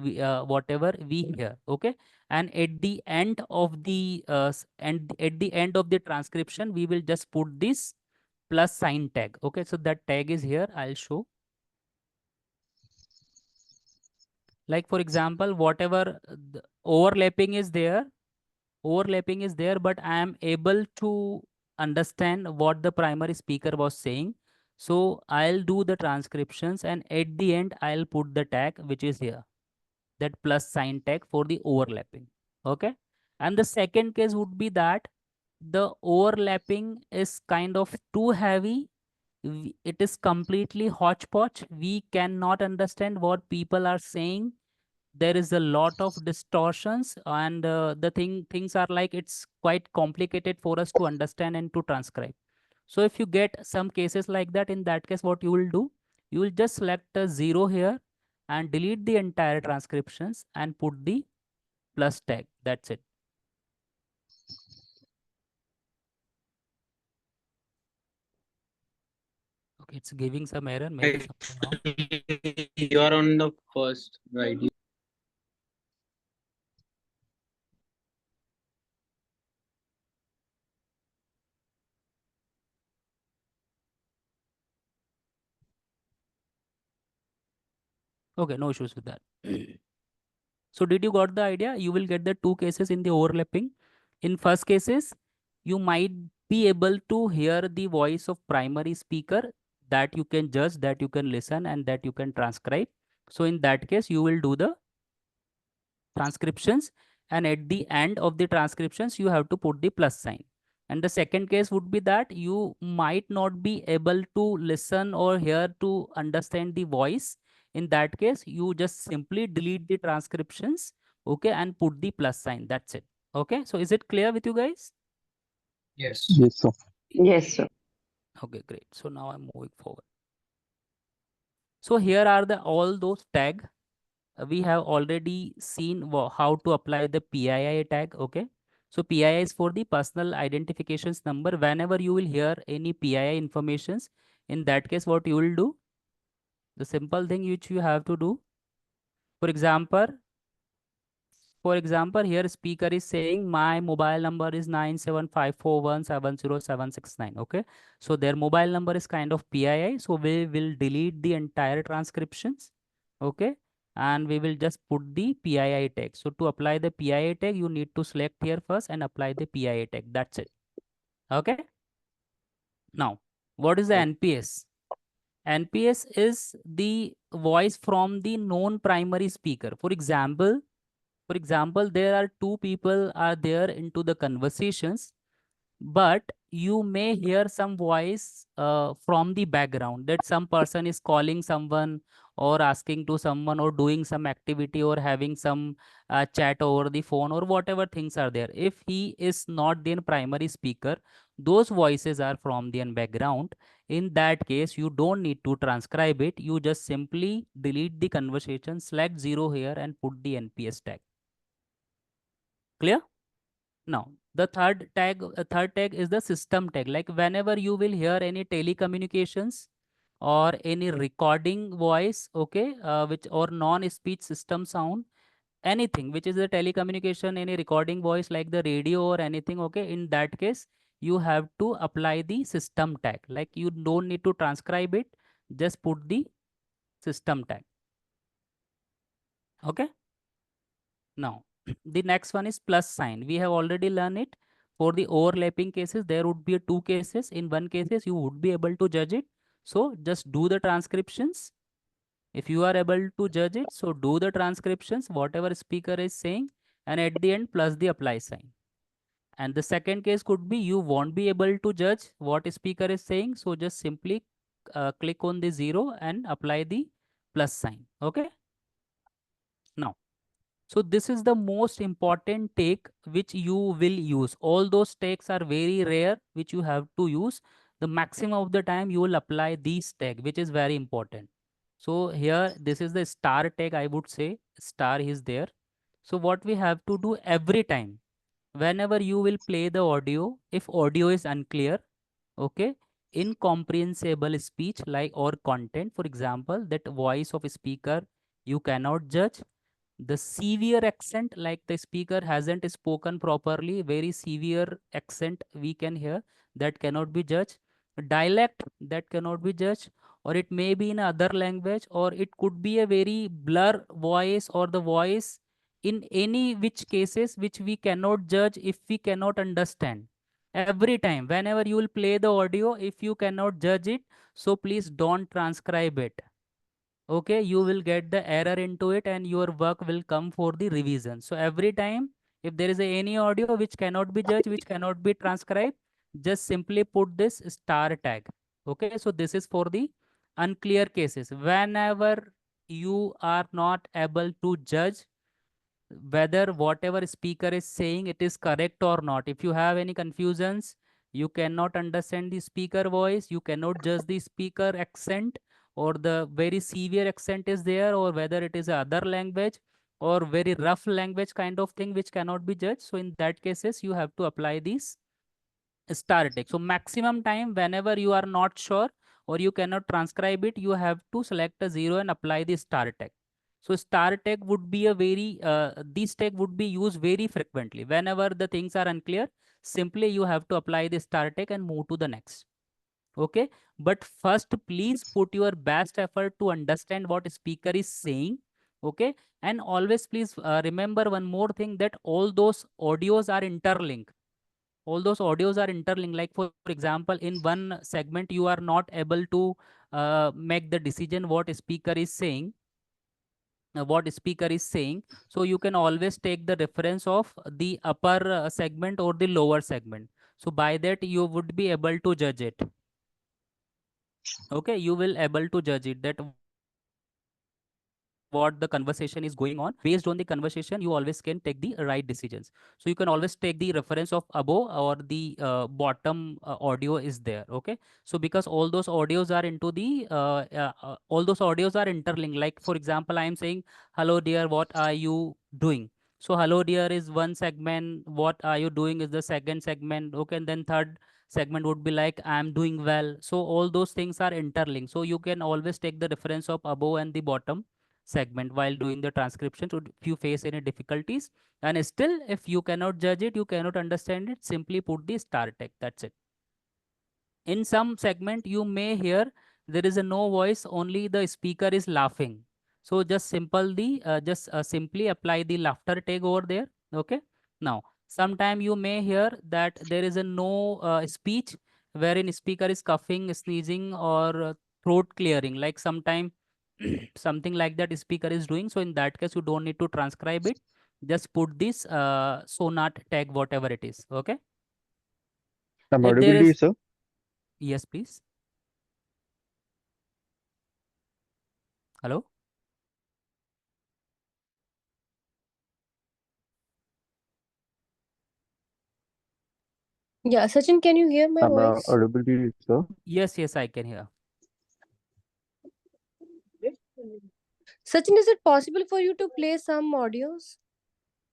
hear. Okay, and at the end of the and at the end of the transcription, we will just put this plus sign tag. Okay, so that tag is here, I'll show. Like for example, whatever the overlapping is there, but I am able to understand what the primary speaker was saying. So I'll do the transcriptions, and at the end I'll put the tag which is here, that plus sign tag for the overlapping. Okay. And the second case would be that the overlapping is kind of too heavy. It is completely hodgepodge. We cannot understand what people are saying. There is a lot of distortions, and the things are like it's quite complicated for us to understand and to transcribe. So if you get some cases like that, in that case what you will do, you will just select a 0 here and delete the entire transcriptions and put the plus tag. That's it. Okay, it's giving some error, maybe something wrong. You are on the first, right? Okay, no issues with that. So did you got the idea? You will get the two cases in the overlapping. In first cases, you might be able to hear the voice of primary speaker, that you can judge, that you can listen, and that you can transcribe. So in that case, you will do the transcriptions, and at the end of the transcriptions, you have to put the plus sign. And the second case would be that you might not be able to listen or hear to understand the voice. In that case, you just simply delete the transcriptions, okay, and put the plus sign. That's it. Okay, so is it clear with you guys? Yes. Yes, sir. Yes, sir. Okay, great. So now I'm moving forward. So here are the all those tag. We have already seen how to apply the PII tag. Okay. So PII is for the personal identifications number. Whenever you will hear any PII informations, in that case, what you will do, the simple thing which you have to do, for example, here speaker is saying my mobile number is 97541707669. Okay. So their mobile number is kind of PII. So we will delete the entire transcriptions. Okay. And we will just put the PII tag. So to apply the PII tag, you need to select here first and apply the PII tag. That's it. Okay. Now, what is the NPS? NPS is the voice from the known primary speaker. For example, there are two people are there into the conversations, but you may hear some voice from the background, that some person is calling someone or asking to someone or doing some activity or having some chat over the phone or whatever things are there. If he is not the primary speaker, those voices are from the background. In that case, you don't need to transcribe it. You just simply delete the conversation, select 0 here and put the NPS tag. Clear? Now, the third tag is the system tag. Like whenever you will hear any telecommunications or any recording voice, okay, which or non-speech system sound, anything which is the telecommunication, any recording voice like the radio or anything, okay, in that case, you have to apply the system tag. Like you don't need to transcribe it, just put the system tag. Okay. Now, the next one is plus sign. We have already learned it. For the overlapping cases, there would be two cases. In one cases, you would be able to judge it. So just do the transcriptions. If you are able to judge it, so do the transcriptions, whatever speaker is saying, and at the end, plus the apply sign. And the second case could be you won't be able to judge what speaker is saying. So just simply click on the 0 and apply the plus sign. Okay. Now, so this is the most important take which you will use. All those takes are very rare which you have to use. The maximum of the time you will apply these tag, which is very important. So here, this is the star tag, I would say. Star is there. So what we have to do every time, whenever you will play the audio, if audio is unclear, okay, incomprehensible speech like or content, for example, that voice of a speaker you cannot judge, the severe accent, like the speaker hasn't spoken properly, very severe accent we can hear, that cannot be judged. Dialect, that cannot be judged. or it may be in other language, or it could be a very blur voice, or the voice in any which cases which we cannot judge if we cannot understand. Every time whenever you will play the audio, if you cannot judge it, so please don't transcribe it. Okay, you will get the error into it and your work will come for the revision. So every time if there is any audio which cannot be judged, which cannot be transcribed, just simply put this star tag. Okay, so this is for the unclear cases. Whenever you are not able to judge whether whatever speaker is saying it is correct or not, if you have any confusions, you cannot understand the speaker voice, you cannot judge the speaker accent, or the very severe accent is there, or whether it is other language or very rough language kind of thing which cannot be judged, so in that cases you have to apply these star tag. So maximum time whenever you are not sure or you cannot transcribe it, you have to select a 0 and apply the star tag. So star tag would be a very this tag would be used very frequently whenever the things are unclear. Simply you have to apply the star tag and move to the next. Okay, but first please put your best effort to understand what speaker is saying. Okay, and always please remember one more thing, that all those audios are interlinked. All those audios are interlinked. Like for example, in one segment you are not able to make the decision what speaker is saying, so you can always take the reference of the upper segment or the lower segment, so by that you would be able to judge it. Okay, you will able to judge it, that what the conversation is going on. Based on the conversation you always can take the right decisions. So you can always take the reference of above or the bottom audio is there. Okay, so because all those audios are into the all those audios are interlinked. Like for example, I am saying hello dear, what are you doing? So hello dear is one segment, what are you doing is the second segment. Okay, and then third segment would be like I'm doing well. So all those things are interlinked, so you can always take the reference of above and the bottom segment while doing the transcription. So if you face any difficulties and still if you cannot judge it, you cannot understand it, simply put the star tag. That's it. In some segment you may hear there is a no voice, only the speaker is laughing. So just simply apply the laughter tag over there. Okay. Now sometime you may hear that there is a no speech, wherein speaker is coughing, sneezing, or throat clearing. Like sometime something like that speaker is doing. So in that case you don't need to transcribe it, just put this sonat tag, whatever it is. Okay, I'm if there audible to you, is, sir. yes please. Hello. Yeah, Sachin, can you hear my I'm voice? audible to you, sir. Yes, I can hear. Sachin, is it possible for you to play some audios?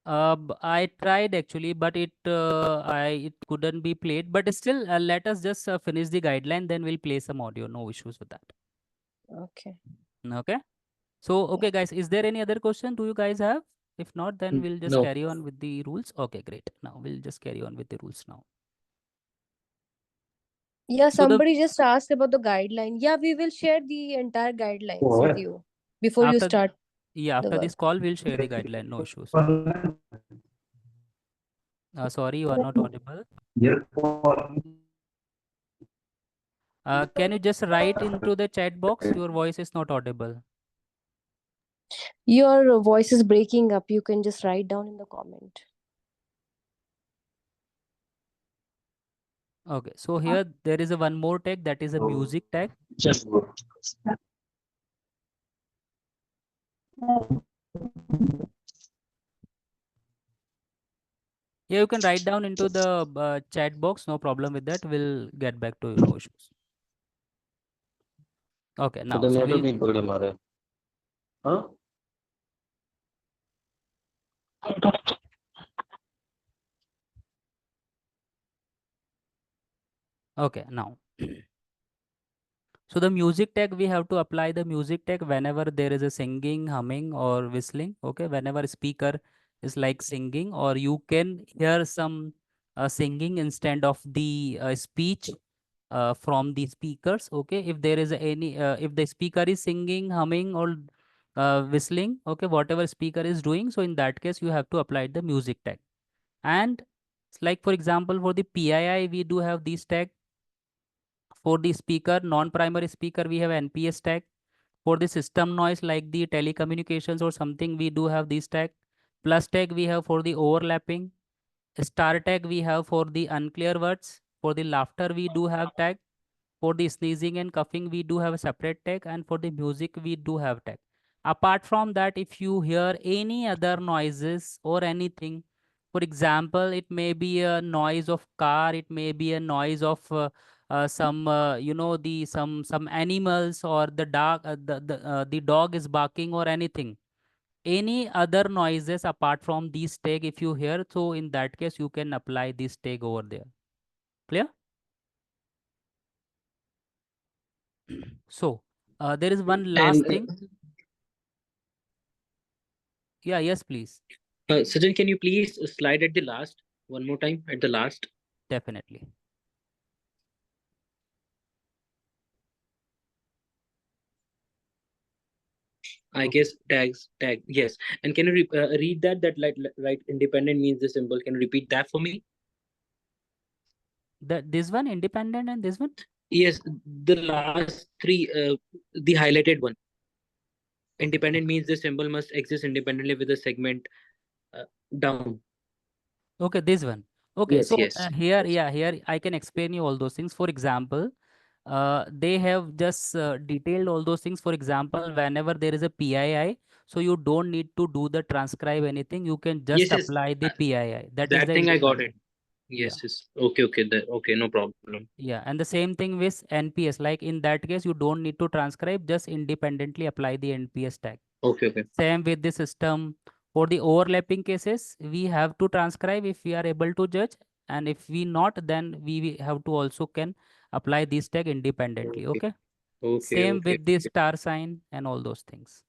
I tried actually, but it couldn't be played. But still, let us just finish the guideline, then we'll play some audio. No issues with that. Okay. Okay. So, okay, guys, is there any other question? Do you guys have? If not, then we'll just No. carry on with the rules. Okay, great. Now we'll just carry on with the rules now. Yeah, So the somebody just asked about the guideline. Yeah, we will share the entire guidelines with you before you after start after the this work. call, we'll share the guideline. No issues. Sorry, you are not audible. Can you just write into the chat box? Your voice is not audible. Your voice is breaking up. You can just write down in the comment. Okay, so here there is a one more tag, that is a music tag. Just go. Yeah, you can write down into the chat box. No problem with that. We'll get back to you. No issues. Okay, now so we'll okay now. So the music tag, we have to apply the music tag whenever there is a singing, humming, or whistling. Okay, whenever speaker is like singing, or you can hear some singing instead of the speech. from the speakers. Okay, if there is any if the speaker is singing, humming, or whistling, okay, whatever speaker is doing, so in that case you have to apply the music tag. And like for example, for the PII we do have these tag. For the speaker, non-primary speaker, we have NPS tag. For the system noise like the telecommunications or something, we do have this tag. Plus tag we have for the overlapping. Star tag we have for the unclear words. For the laughter we do have tag. For the sneezing and coughing we do have a separate tag, and for the music we do have tag. Apart from that, if you hear any other noises or anything, for example, it may be a noise of car, it may be a noise of some the some animals, or the dog the dog is barking or anything, any other noises apart from these tag if you hear, so in that case you can apply this tag over there. Clear? So there is one last And thing. Yeah, yes, please. Sajjan, can you please slide at the last one more time at the last? Definitely. I Okay. guess tag, yes. And can you read that right, independent means the symbol? Can you repeat that for me? This one independent and this one. Yes, the last three, the highlighted one. Independent means the symbol must exist independently with a segment down. Okay, this one. Okay, Yes, so yes. here, yeah, here I can explain you all those things. For example, they have just detailed all those things. For example, whenever there is a PII, so you don't need to do the transcribe anything. You can just Yes, yes. apply the PII. That is That the thing I got it. independent. Yeah. Yes, yes. Okay, okay. Okay, no problem. Yeah, and the same thing with NPS. Like in that case, you don't need to transcribe, just independently apply the NPS tag. Okay, okay. Same with the system. For the overlapping cases, we have to transcribe if we are able to judge, and if we not, then we have to also can apply this tag independently. Okay, Okay. okay, Same okay. with the star sign and all those things.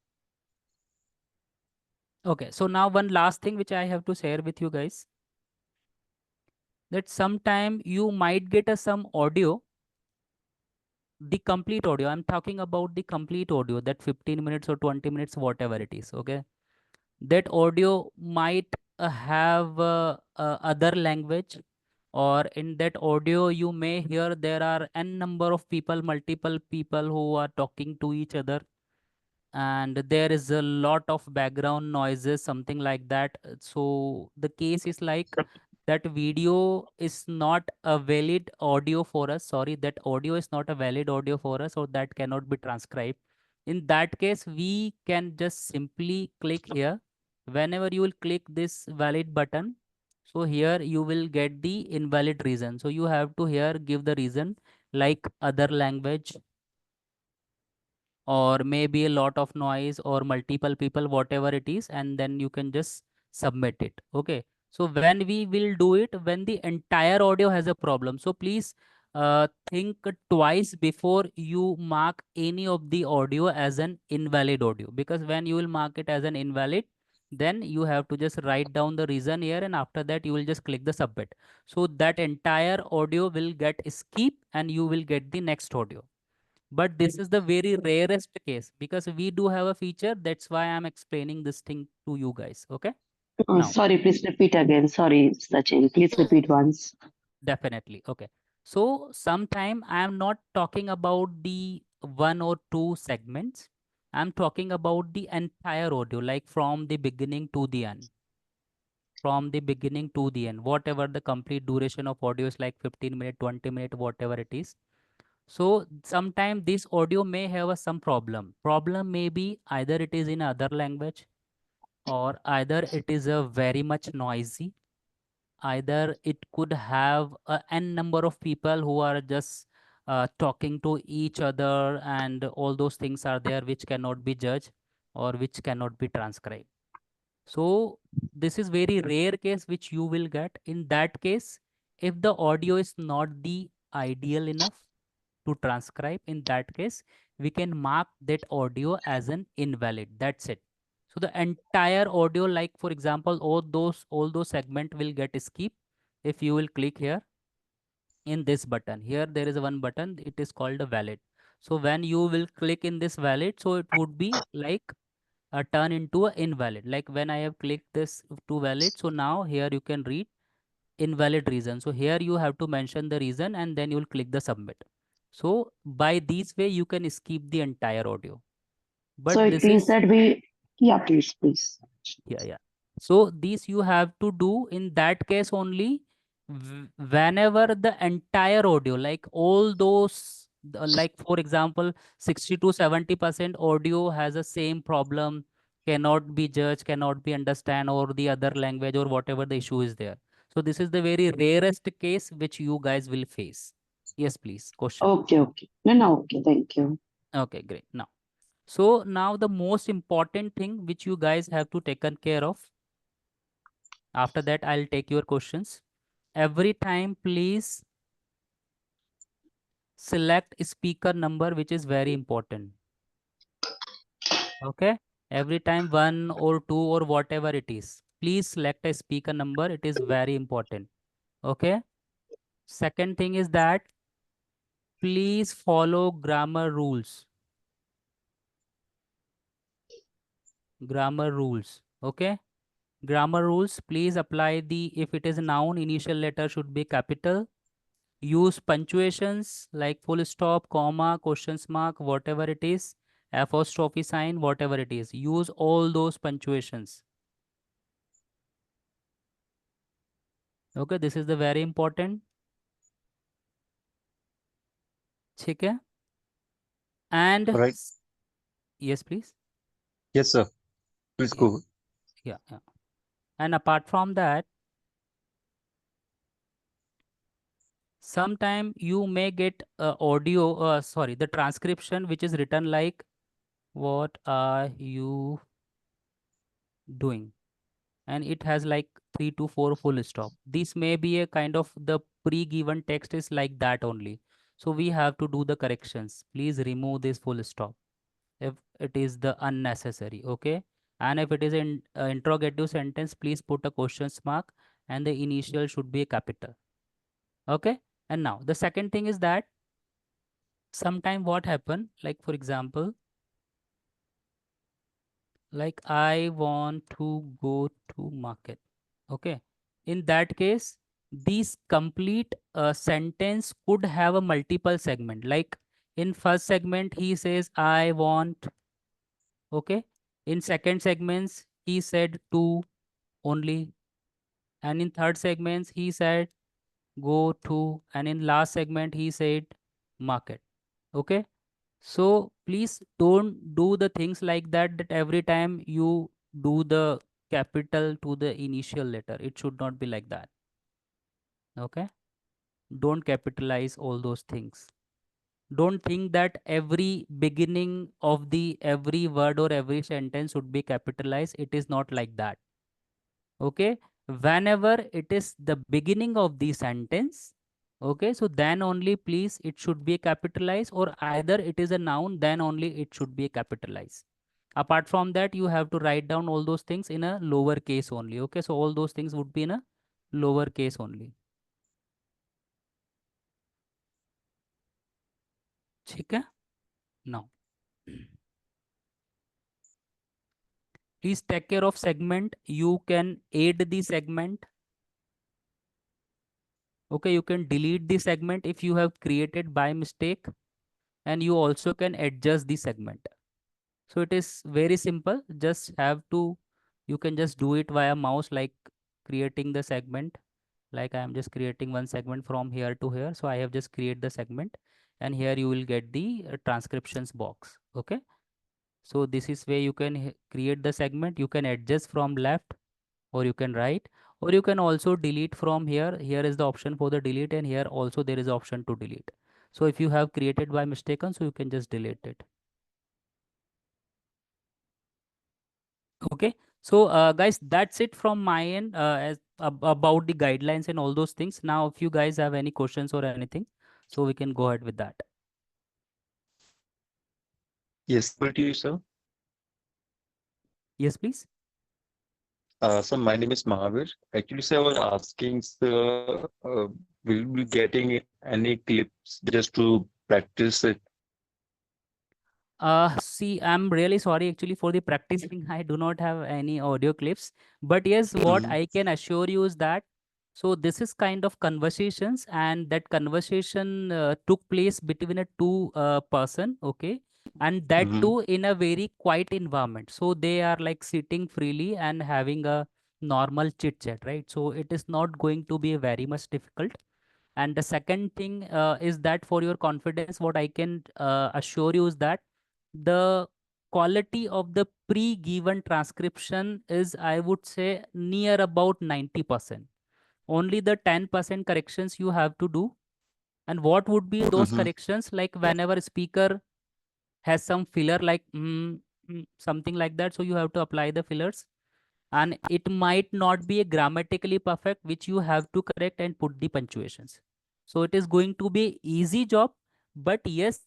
Okay, so now one last thing which I have to share with you guys, that sometime you might get a some audio, the complete audio. I'm talking about the complete audio, that 15 minutes or 20 minutes, whatever it is. Okay, that audio might have other language, or in that audio you may hear there are n number of people, multiple people who are talking to each other, and there is a lot of background noises, something like that. So the case is like that video is not a valid audio for us. Sorry, that audio is not a valid audio for us, or that cannot be transcribed. In that case, we can just simply click here. Whenever you will click this valid button, so here you will get the invalid reason. So you have to here give the reason like other language, or maybe a lot of noise, or multiple people, whatever it is, and then you can just submit it. Okay, so when we will do it, when the entire audio has a problem, so please think twice before you mark any of the audio as an invalid audio, because when you will mark it as an invalid, then you have to just write down the reason here, and after that you will just click the submit. So that entire audio will get skip, and you will get the next audio. But this is the very rarest case, because we do have a feature. That's why I'm explaining this thing to you guys. Okay, now Sorry, please repeat again. Sorry, Sachin. Please repeat once. definitely. Okay, so sometime I'm not talking about the one or two segments. I'm talking about the entire audio, like from the beginning to the end. From the beginning to the end, whatever the complete duration of audio is, like 15 minute, 20 minute, whatever it is. So sometimes this audio may have some problem. Problem may be either it is in other language, or either it is a very much noisy. Either it could have a n number of people who are just talking to each other, and all those things are there which cannot be judged, or which cannot be transcribed. So this is very rare case which you will get. In that case, if the audio is not the ideal enough to transcribe, in that case we can mark that audio as an invalid. That's it. So the entire audio, like for example, all those segment will get skip if you will click here. in this button. Here there is one button, it is called a valid. So when you will click in this valid, so it would be like turn into a invalid. Like when I have clicked this to valid, so now here you can read invalid reason. So here you have to mention the reason and then you will click the submit. So by this way you can skip the entire audio. But So it this means is that we, yeah, please. yeah. So this you have to do in that case only whenever the entire audio, like all those like for example 60 to 70% audio has the same problem, cannot be judged, cannot be understand, or the other language or whatever the issue is there. So this is the very rarest case which you guys will face. Yes, please, question. Okay, okay. No, okay, thank you. Okay, great. Now, so now the most important thing which you guys have to taken care of. After that, I'll take your questions. Every time, please select speaker number, which is very important. Okay. Every time one or two or whatever it is, please select a speaker number. It is very important. Okay. Second thing is that please follow grammar rules. Grammar rules. Okay. Grammar rules, please apply the, if it is a noun, initial letter should be capital. Use punctuations like full stop, comma, questions mark, whatever it is, apostrophe sign, whatever it is. Use all those punctuations. Okay, this is the very important. ठीक है? And Right. yes, please. Yes, sir. Please Yeah. go. Yeah. And apart from that, sometime you may get the transcription which is written like, what are you doing? And it has like 3 to 4 full stop. This may be a kind of the pre-given text is like that only. So we have to do the corrections. Please remove this full stop if it is the unnecessary. Okay. And if it is an interrogative sentence, please put a questions mark and the initial should be a capital. Okay. And now the second thing is that sometime what happen, like for example, like I want to go to market. Okay. In that case, these complete sentence could have a multiple segment. Like in first segment, he says, I want. Okay. In second segments, he said to only. And in third segments, he said go to. And in last segment, he said market. Okay. So please don't do the things like that, that every time you do the capital to the initial letter. It should not be like that. Okay. Don't capitalize all those things. Don't think that every beginning of the every word or every sentence should be capitalized. It is not like that. Okay. Whenever it is the beginning of the sentence, okay, so then only please it should be capitalized, or either it is a noun, then only it should be capitalized. Apart from that, you have to write down all those things in a lower case only. Okay. So all those things would be in a lower case only. ठीक है? Now, please take care of segment. You can add the segment. Okay, you can delete the segment if you have created by mistake, and you also can adjust the segment. So it is very simple. Just have to, you can just do it via mouse, like creating the segment. Like I am just creating one segment from here to here. So I have just create the segment, and here you will get the transcriptions box. Okay. So this is where you can create the segment. You can adjust from left, or you can right, or you can also delete from here. Here is the option for the delete, and here also there is option to delete. So if you have created by mistaken, so you can just delete it. Okay. So guys, that's it from my end about the guidelines and all those things. Now, if you guys have any questions or anything, so we can go ahead with that. Yes, over to you, sir. Yes, please. So my name is Mahavir. Actually, sir, I was asking, sir, will we be getting any clips just to practice it? See, I'm really sorry actually for the practicing. I do not have any audio clips, but yes, what Mhm. I can assure you is that so this is kind of conversations, and that conversation took place between a two person, okay, and that Mhm. too in a very quiet environment. So they are like sitting freely and having a normal chit chat, right? So it is not going to be very much difficult. And the second thing is that for your confidence, what I can assure you is that the quality of the pre-given transcription is, I would say, near about 90%. Only the 10% corrections you have to do. And what would be those Mhm. corrections? Like whenever speaker has some filler, like something like that, so you have to apply the fillers. And it might not be a grammatically perfect, which you have to correct and put the punctuations. So it is going to be easy job, but yes,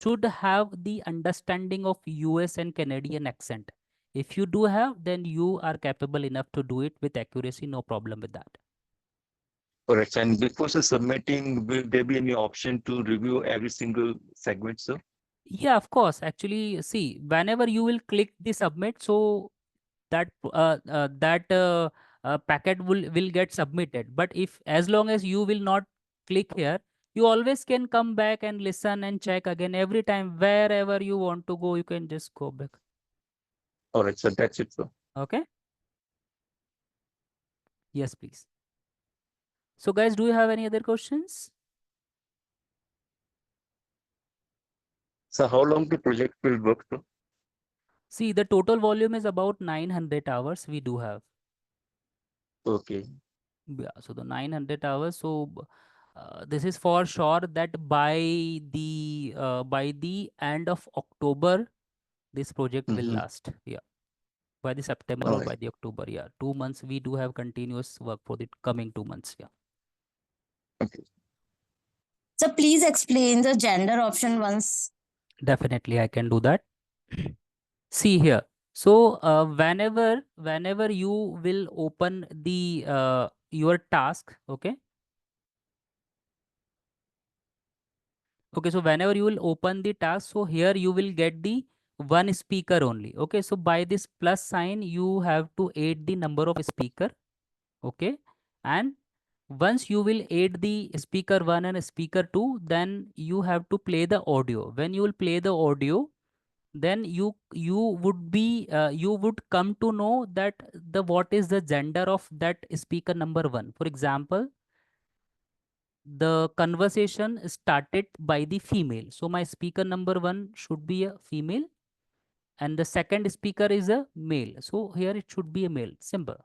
should have the understanding of US and Canadian accent. If you do have, then you are capable enough to do it with accuracy, no problem with that. Correct. And before sir, submitting, will there be any option to review every single segment, sir? Yeah, of course. Actually, see, whenever you will click the submit, so that packet will get submitted. But if as long as you will not click here, you always can come back and listen and check again every time. Wherever you want to go, you can just go back. All right, sir. That's it, sir. Okay. Yes, please. So guys, do you have any other questions? So how long the project will work, sir? See, the total volume is about 900 hours we do have. Okay. Yeah, so the 900 hours. So this is for sure that by the end of October, this project will Mhm. last. Yeah, by the September All or right. by the October. Yeah, 2 months we do have continuous work for the coming 2 months. Yeah, Okay. So please explain the gender option once. definitely I can do that. See here. So whenever you will open the your task, okay. Okay, so whenever you will open the task, so here you will get the one speaker only. Okay, so by this plus sign, you have to add the number of speaker. Okay, and once you will add the speaker one and speaker two, then you have to play the audio. When you will play the audio, then you would be you would come to know that the what is the gender of that speaker number one. For example, the conversation started by the female. So my speaker number one should be a female and the second speaker is a male. So here it should be a male. Simple.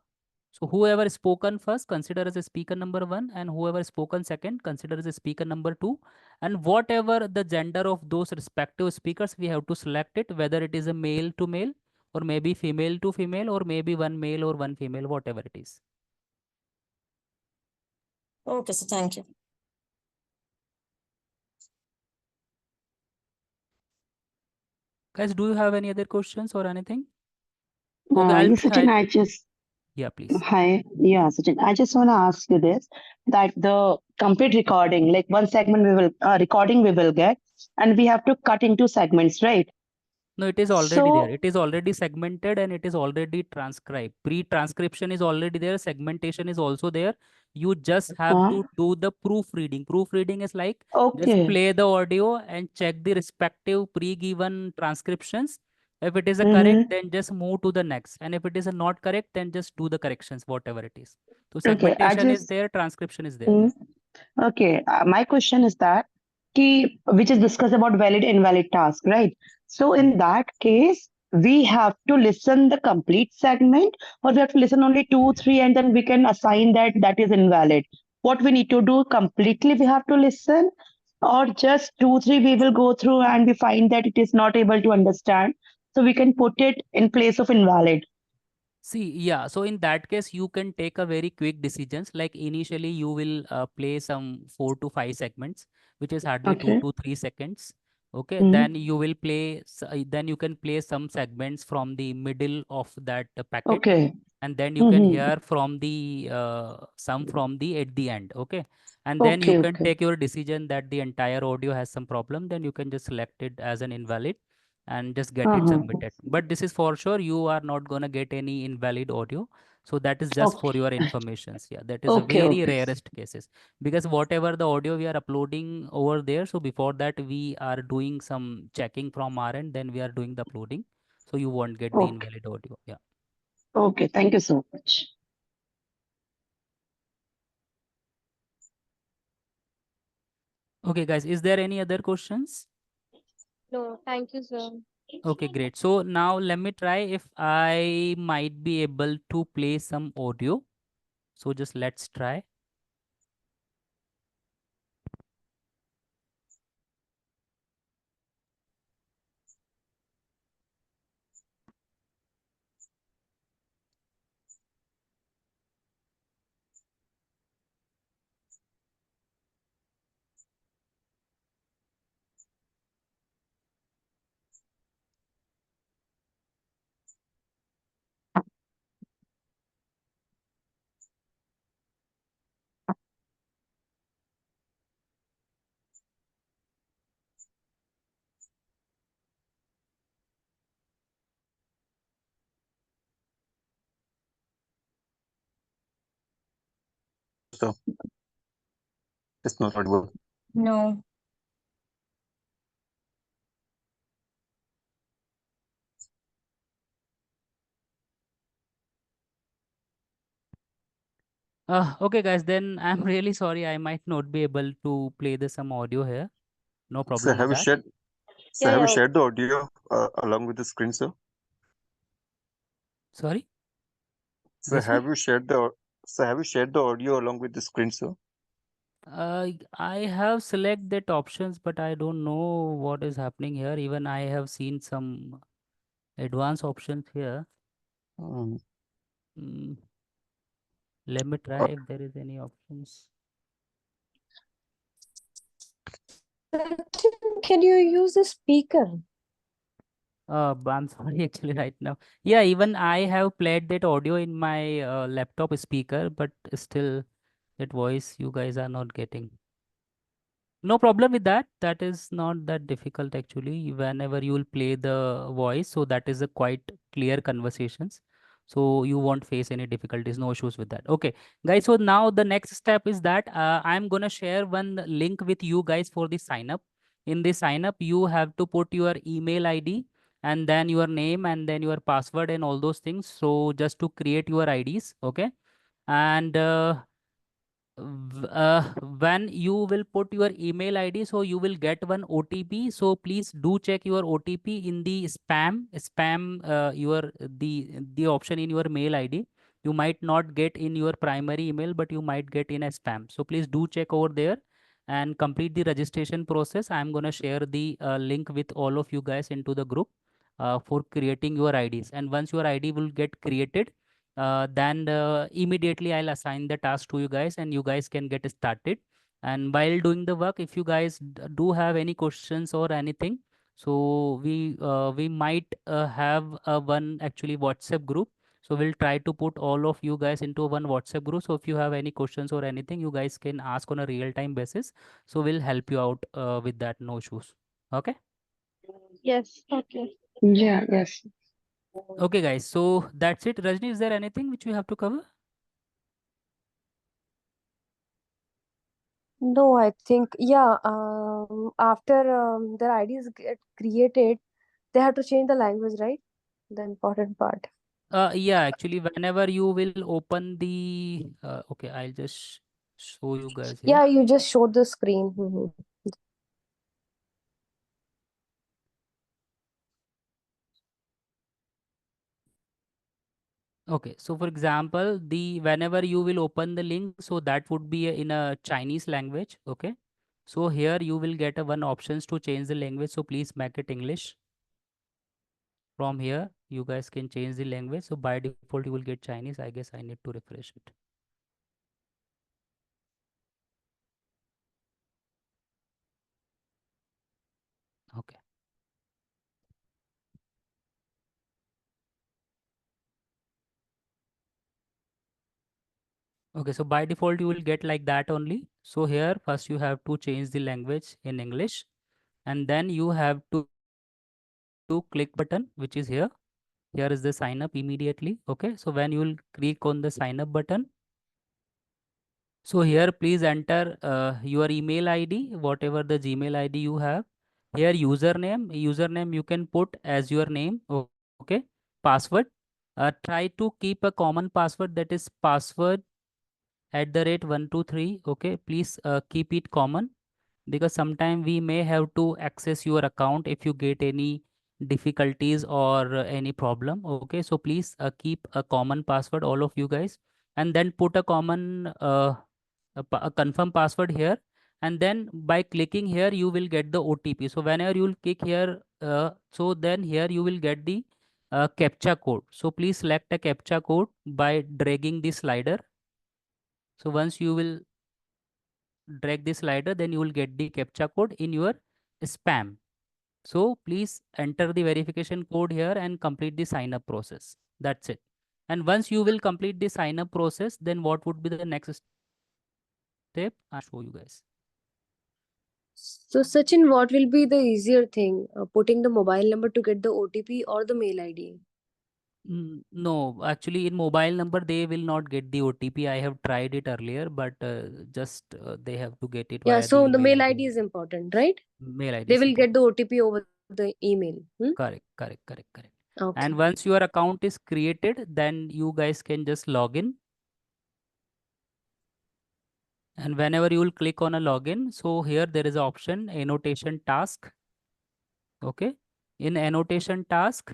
So whoever spoken first, consider as a speaker number one, and whoever spoken second, consider as a speaker number two. And whatever the gender of those respective speakers, we have to select it, whether it is a male to male, or maybe female to female, or maybe one male or one female, whatever it is. Okay, so thank you. Guys, do you have any other questions or anything? Okay, Yes, Sachin, I just yeah, please. hi. Yeah, Sachin, I just want to ask you this, that the complete recording, like one segment we will recording we will get, and we have to cut into segments, right? No, it is already there. So, It is already segmented and it is already transcribed. Pre-transcription is already there. Segmentation is also there. You just have uh, to do the proofreading. Proofreading is like just okay. play the audio and check the respective pre-given transcriptions. If it is a correct, Mm-hmm. then just move to the next. And if it is a not correct, then just do the corrections, whatever it is. So Okay, I segmentation is just there, transcription is there. mm, okay. My question is that which is discussed about valid invalid task, right? So Mm. in that case, we have to listen the complete segment, or we have to listen only two, three, and then we can assign that that is invalid. What we need to do completely, we have to listen, or just two, three, we will go through and we find that it is not able to understand. So we can put it in place of invalid. See, yeah, so in that case, you can take a very quick decisions. Like initially, you will play some 4 to 5 segments, which is hardly two Okay. to three seconds. Okay, Mhm. then you will play, then you can play some segments from the middle of that packet. Okay. and then you can Mm-hmm. hear from the some from the at the end. Okay, and then you Okay, can okay. take your decision that the entire audio has some problem, then you can just select it as an invalid and just get it Uh-huh. submitted. But this is for sure, you are not going to get any invalid audio, so that is just for Okay. your informations. Yeah, that is a Okay, very okay. rarest cases, because whatever the audio we are uploading over there, so before that we are doing some checking from our end, then we are doing the uploading, so you won't get the Okay. invalid audio. Yeah. Okay, thank you so much. Okay, guys, is there any other questions? No, thank you, sir. Okay, great. So now let me try if I might be able to play some audio. So just let's try. So it's not audible. No. Okay, guys, then I'm really sorry. I might not be able to play the some audio here. No So problem with have you that. shared? So Yeah, have you yeah. shared the audio along with the screen, sir? Sorry, So this one. have you shared the? So have you shared the audio along with the screen, sir? I have select that options, but I don't know what is happening here. Even I have seen some advanced options here. Mm. Mm, let me try if there is any options. Sachin, can you use the speaker? But I'm sorry actually right now. Yeah, even I have played that audio in my laptop speaker, but still that voice you guys are not getting. No problem with that. That is not that difficult actually. Whenever you will play the voice, so that is a quite clear conversations. So you won't face any difficulties, no issues with that. Okay, guys. So now the next step is that I'm gonna share one link with you guys for the sign up. In the sign up, you have to put your email ID and then your name and then your password and all those things. So just to create your IDs, okay? And when you will put your email ID, so you will get one OTP. So please do check your OTP in the spam your the option in your mail ID. You might not get in your primary email, but you might get in a spam. So please do check over there and complete the registration process. I'm gonna share the link with all of you guys into the group for creating your IDs. And once your ID will get created, then immediately I'll assign the task to you guys and you guys can get started. And while doing the work, if you guys do have any questions or anything, so we might have one actually WhatsApp group. So we'll try to put all of you guys into one WhatsApp group. So if you have any questions or anything, you guys can ask on a real time basis. So we'll help you out with that, no issues. Okay. Yes, okay. Yeah, yes. Okay, guys. So that's it. Rajni, is there anything which we have to cover? No, I think, yeah, after their IDs get created, they have to change the language, right? The important part. Yeah, actually, whenever you will open the, okay, I'll just show you guys here. Yeah, you just showed the screen. Okay, so for example, the whenever you will open the link, so that would be in a Chinese language. Okay, so here you will get a one options to change the language. So please make it English. From here, you guys can change the language. So by default, you will get Chinese. I guess I need to refresh it. Okay. Okay, so by default you will get like that only. So here first you have to change the language in English, and then you have to click button which is here. Here is the sign up immediately. Okay, so when you will click on the sign up button, so here please enter your email ID, whatever the Gmail ID you have. Here username you can put as your name. Okay, password. Try to keep a common password, that is password @123. Okay, please keep it common, because sometime we may have to access your account if you get any difficulties or any problem. Okay, so please keep a common password, all of you guys, and then put a common a confirm password here, and then by clicking here you will get the OTP. So whenever you will click here, so then here you will get the captcha code. So please select a captcha code by dragging the slider. So once you will drag the slider, then you will get the captcha code in your spam. So please enter the verification code here and complete the sign up process. That's it. And once you will complete the sign up process, then what would be the next step? I'll show you guys. So Sachin, what will be the easier thing, putting the mobile number to get the OTP or the mail ID? No, actually in mobile number they will not get the OTP. I have tried it earlier, but just they have to get it Yeah, via so the the mail mail ID. ID is important, right? Mail ID They is will get important. the OTP over the email. Correct, correct, correct, correct. Okay. And once your account is created, then you guys can just log in. And whenever you will click on a login, so here there is an option annotation task. Okay. In annotation task,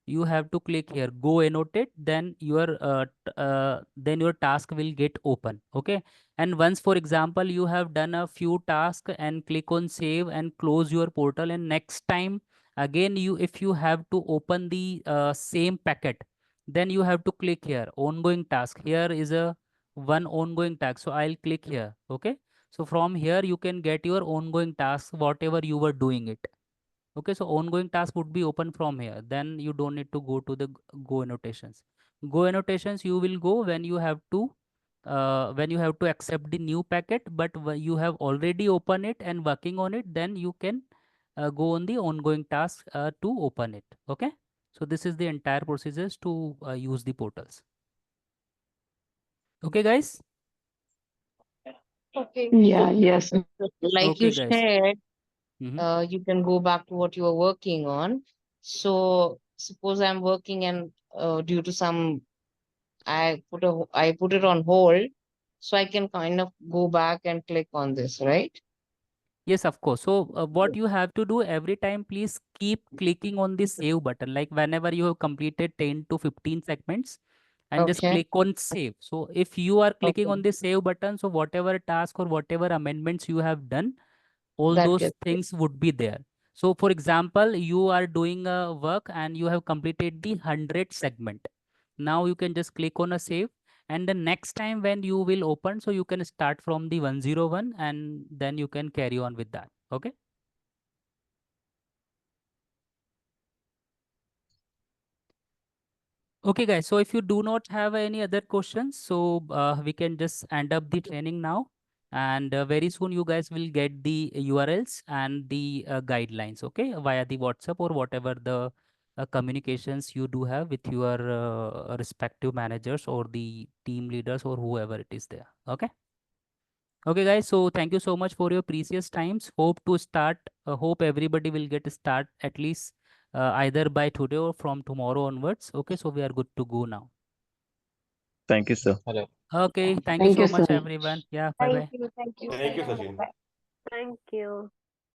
you have to click here go annotate, then your task will get open. Okay, and once for example you have done a few tasks and click on save and close your portal, and next time again you if you have to open the same packet, then you have to click here ongoing task. Here is a one ongoing task, so I'll click here. Okay, so from here you can get your ongoing task whatever you were doing it. Okay, so ongoing task would be open from here. Then you don't need to go to the go annotations. Go annotations you will go when you have to accept the new packet, but you have already opened it and working on it, then you can go on the ongoing task to open it. Okay, so this is the entire procedures to use the portals. Okay, guys. Okay. Yeah, yes. Like Okay, you guys. said, Mm-hmm. you can go back to what you were working on. So suppose I'm working and due to some I put it on hold, so I can kind of go back and click on this, right? Yes, of course. So what you have to do every time, please keep clicking on the save button. Like whenever you have completed 10 to 15 segments, and just Okay. click on save. So if you are clicking Okay. on the save button, so whatever task or whatever amendments you have done, all That those gets it. things would be there. So for example, you are doing a work and you have completed the 100 segment. Now you can just click on a save, and the next time when you will open, so you can start from the 101 and then you can carry on with that. Okay. Okay, guys. So if you do not have any other questions, so we can just end up the training now. And very soon you guys will get the URLs and the guidelines, okay, via the WhatsApp or whatever the communications you do have with your respective managers or the team leaders or whoever it is there. Okay. Okay, guys. So thank you so much for your precious times. Hope to start. Hope everybody will get start at least either by today or from tomorrow onwards. Okay, so we are good to go now. Thank you, sir. Hello. Okay, thank you Thank so you, much, sir. everyone. Yeah, bye Thank bye. you. Thank you. Thank you, Sachin. Thank you.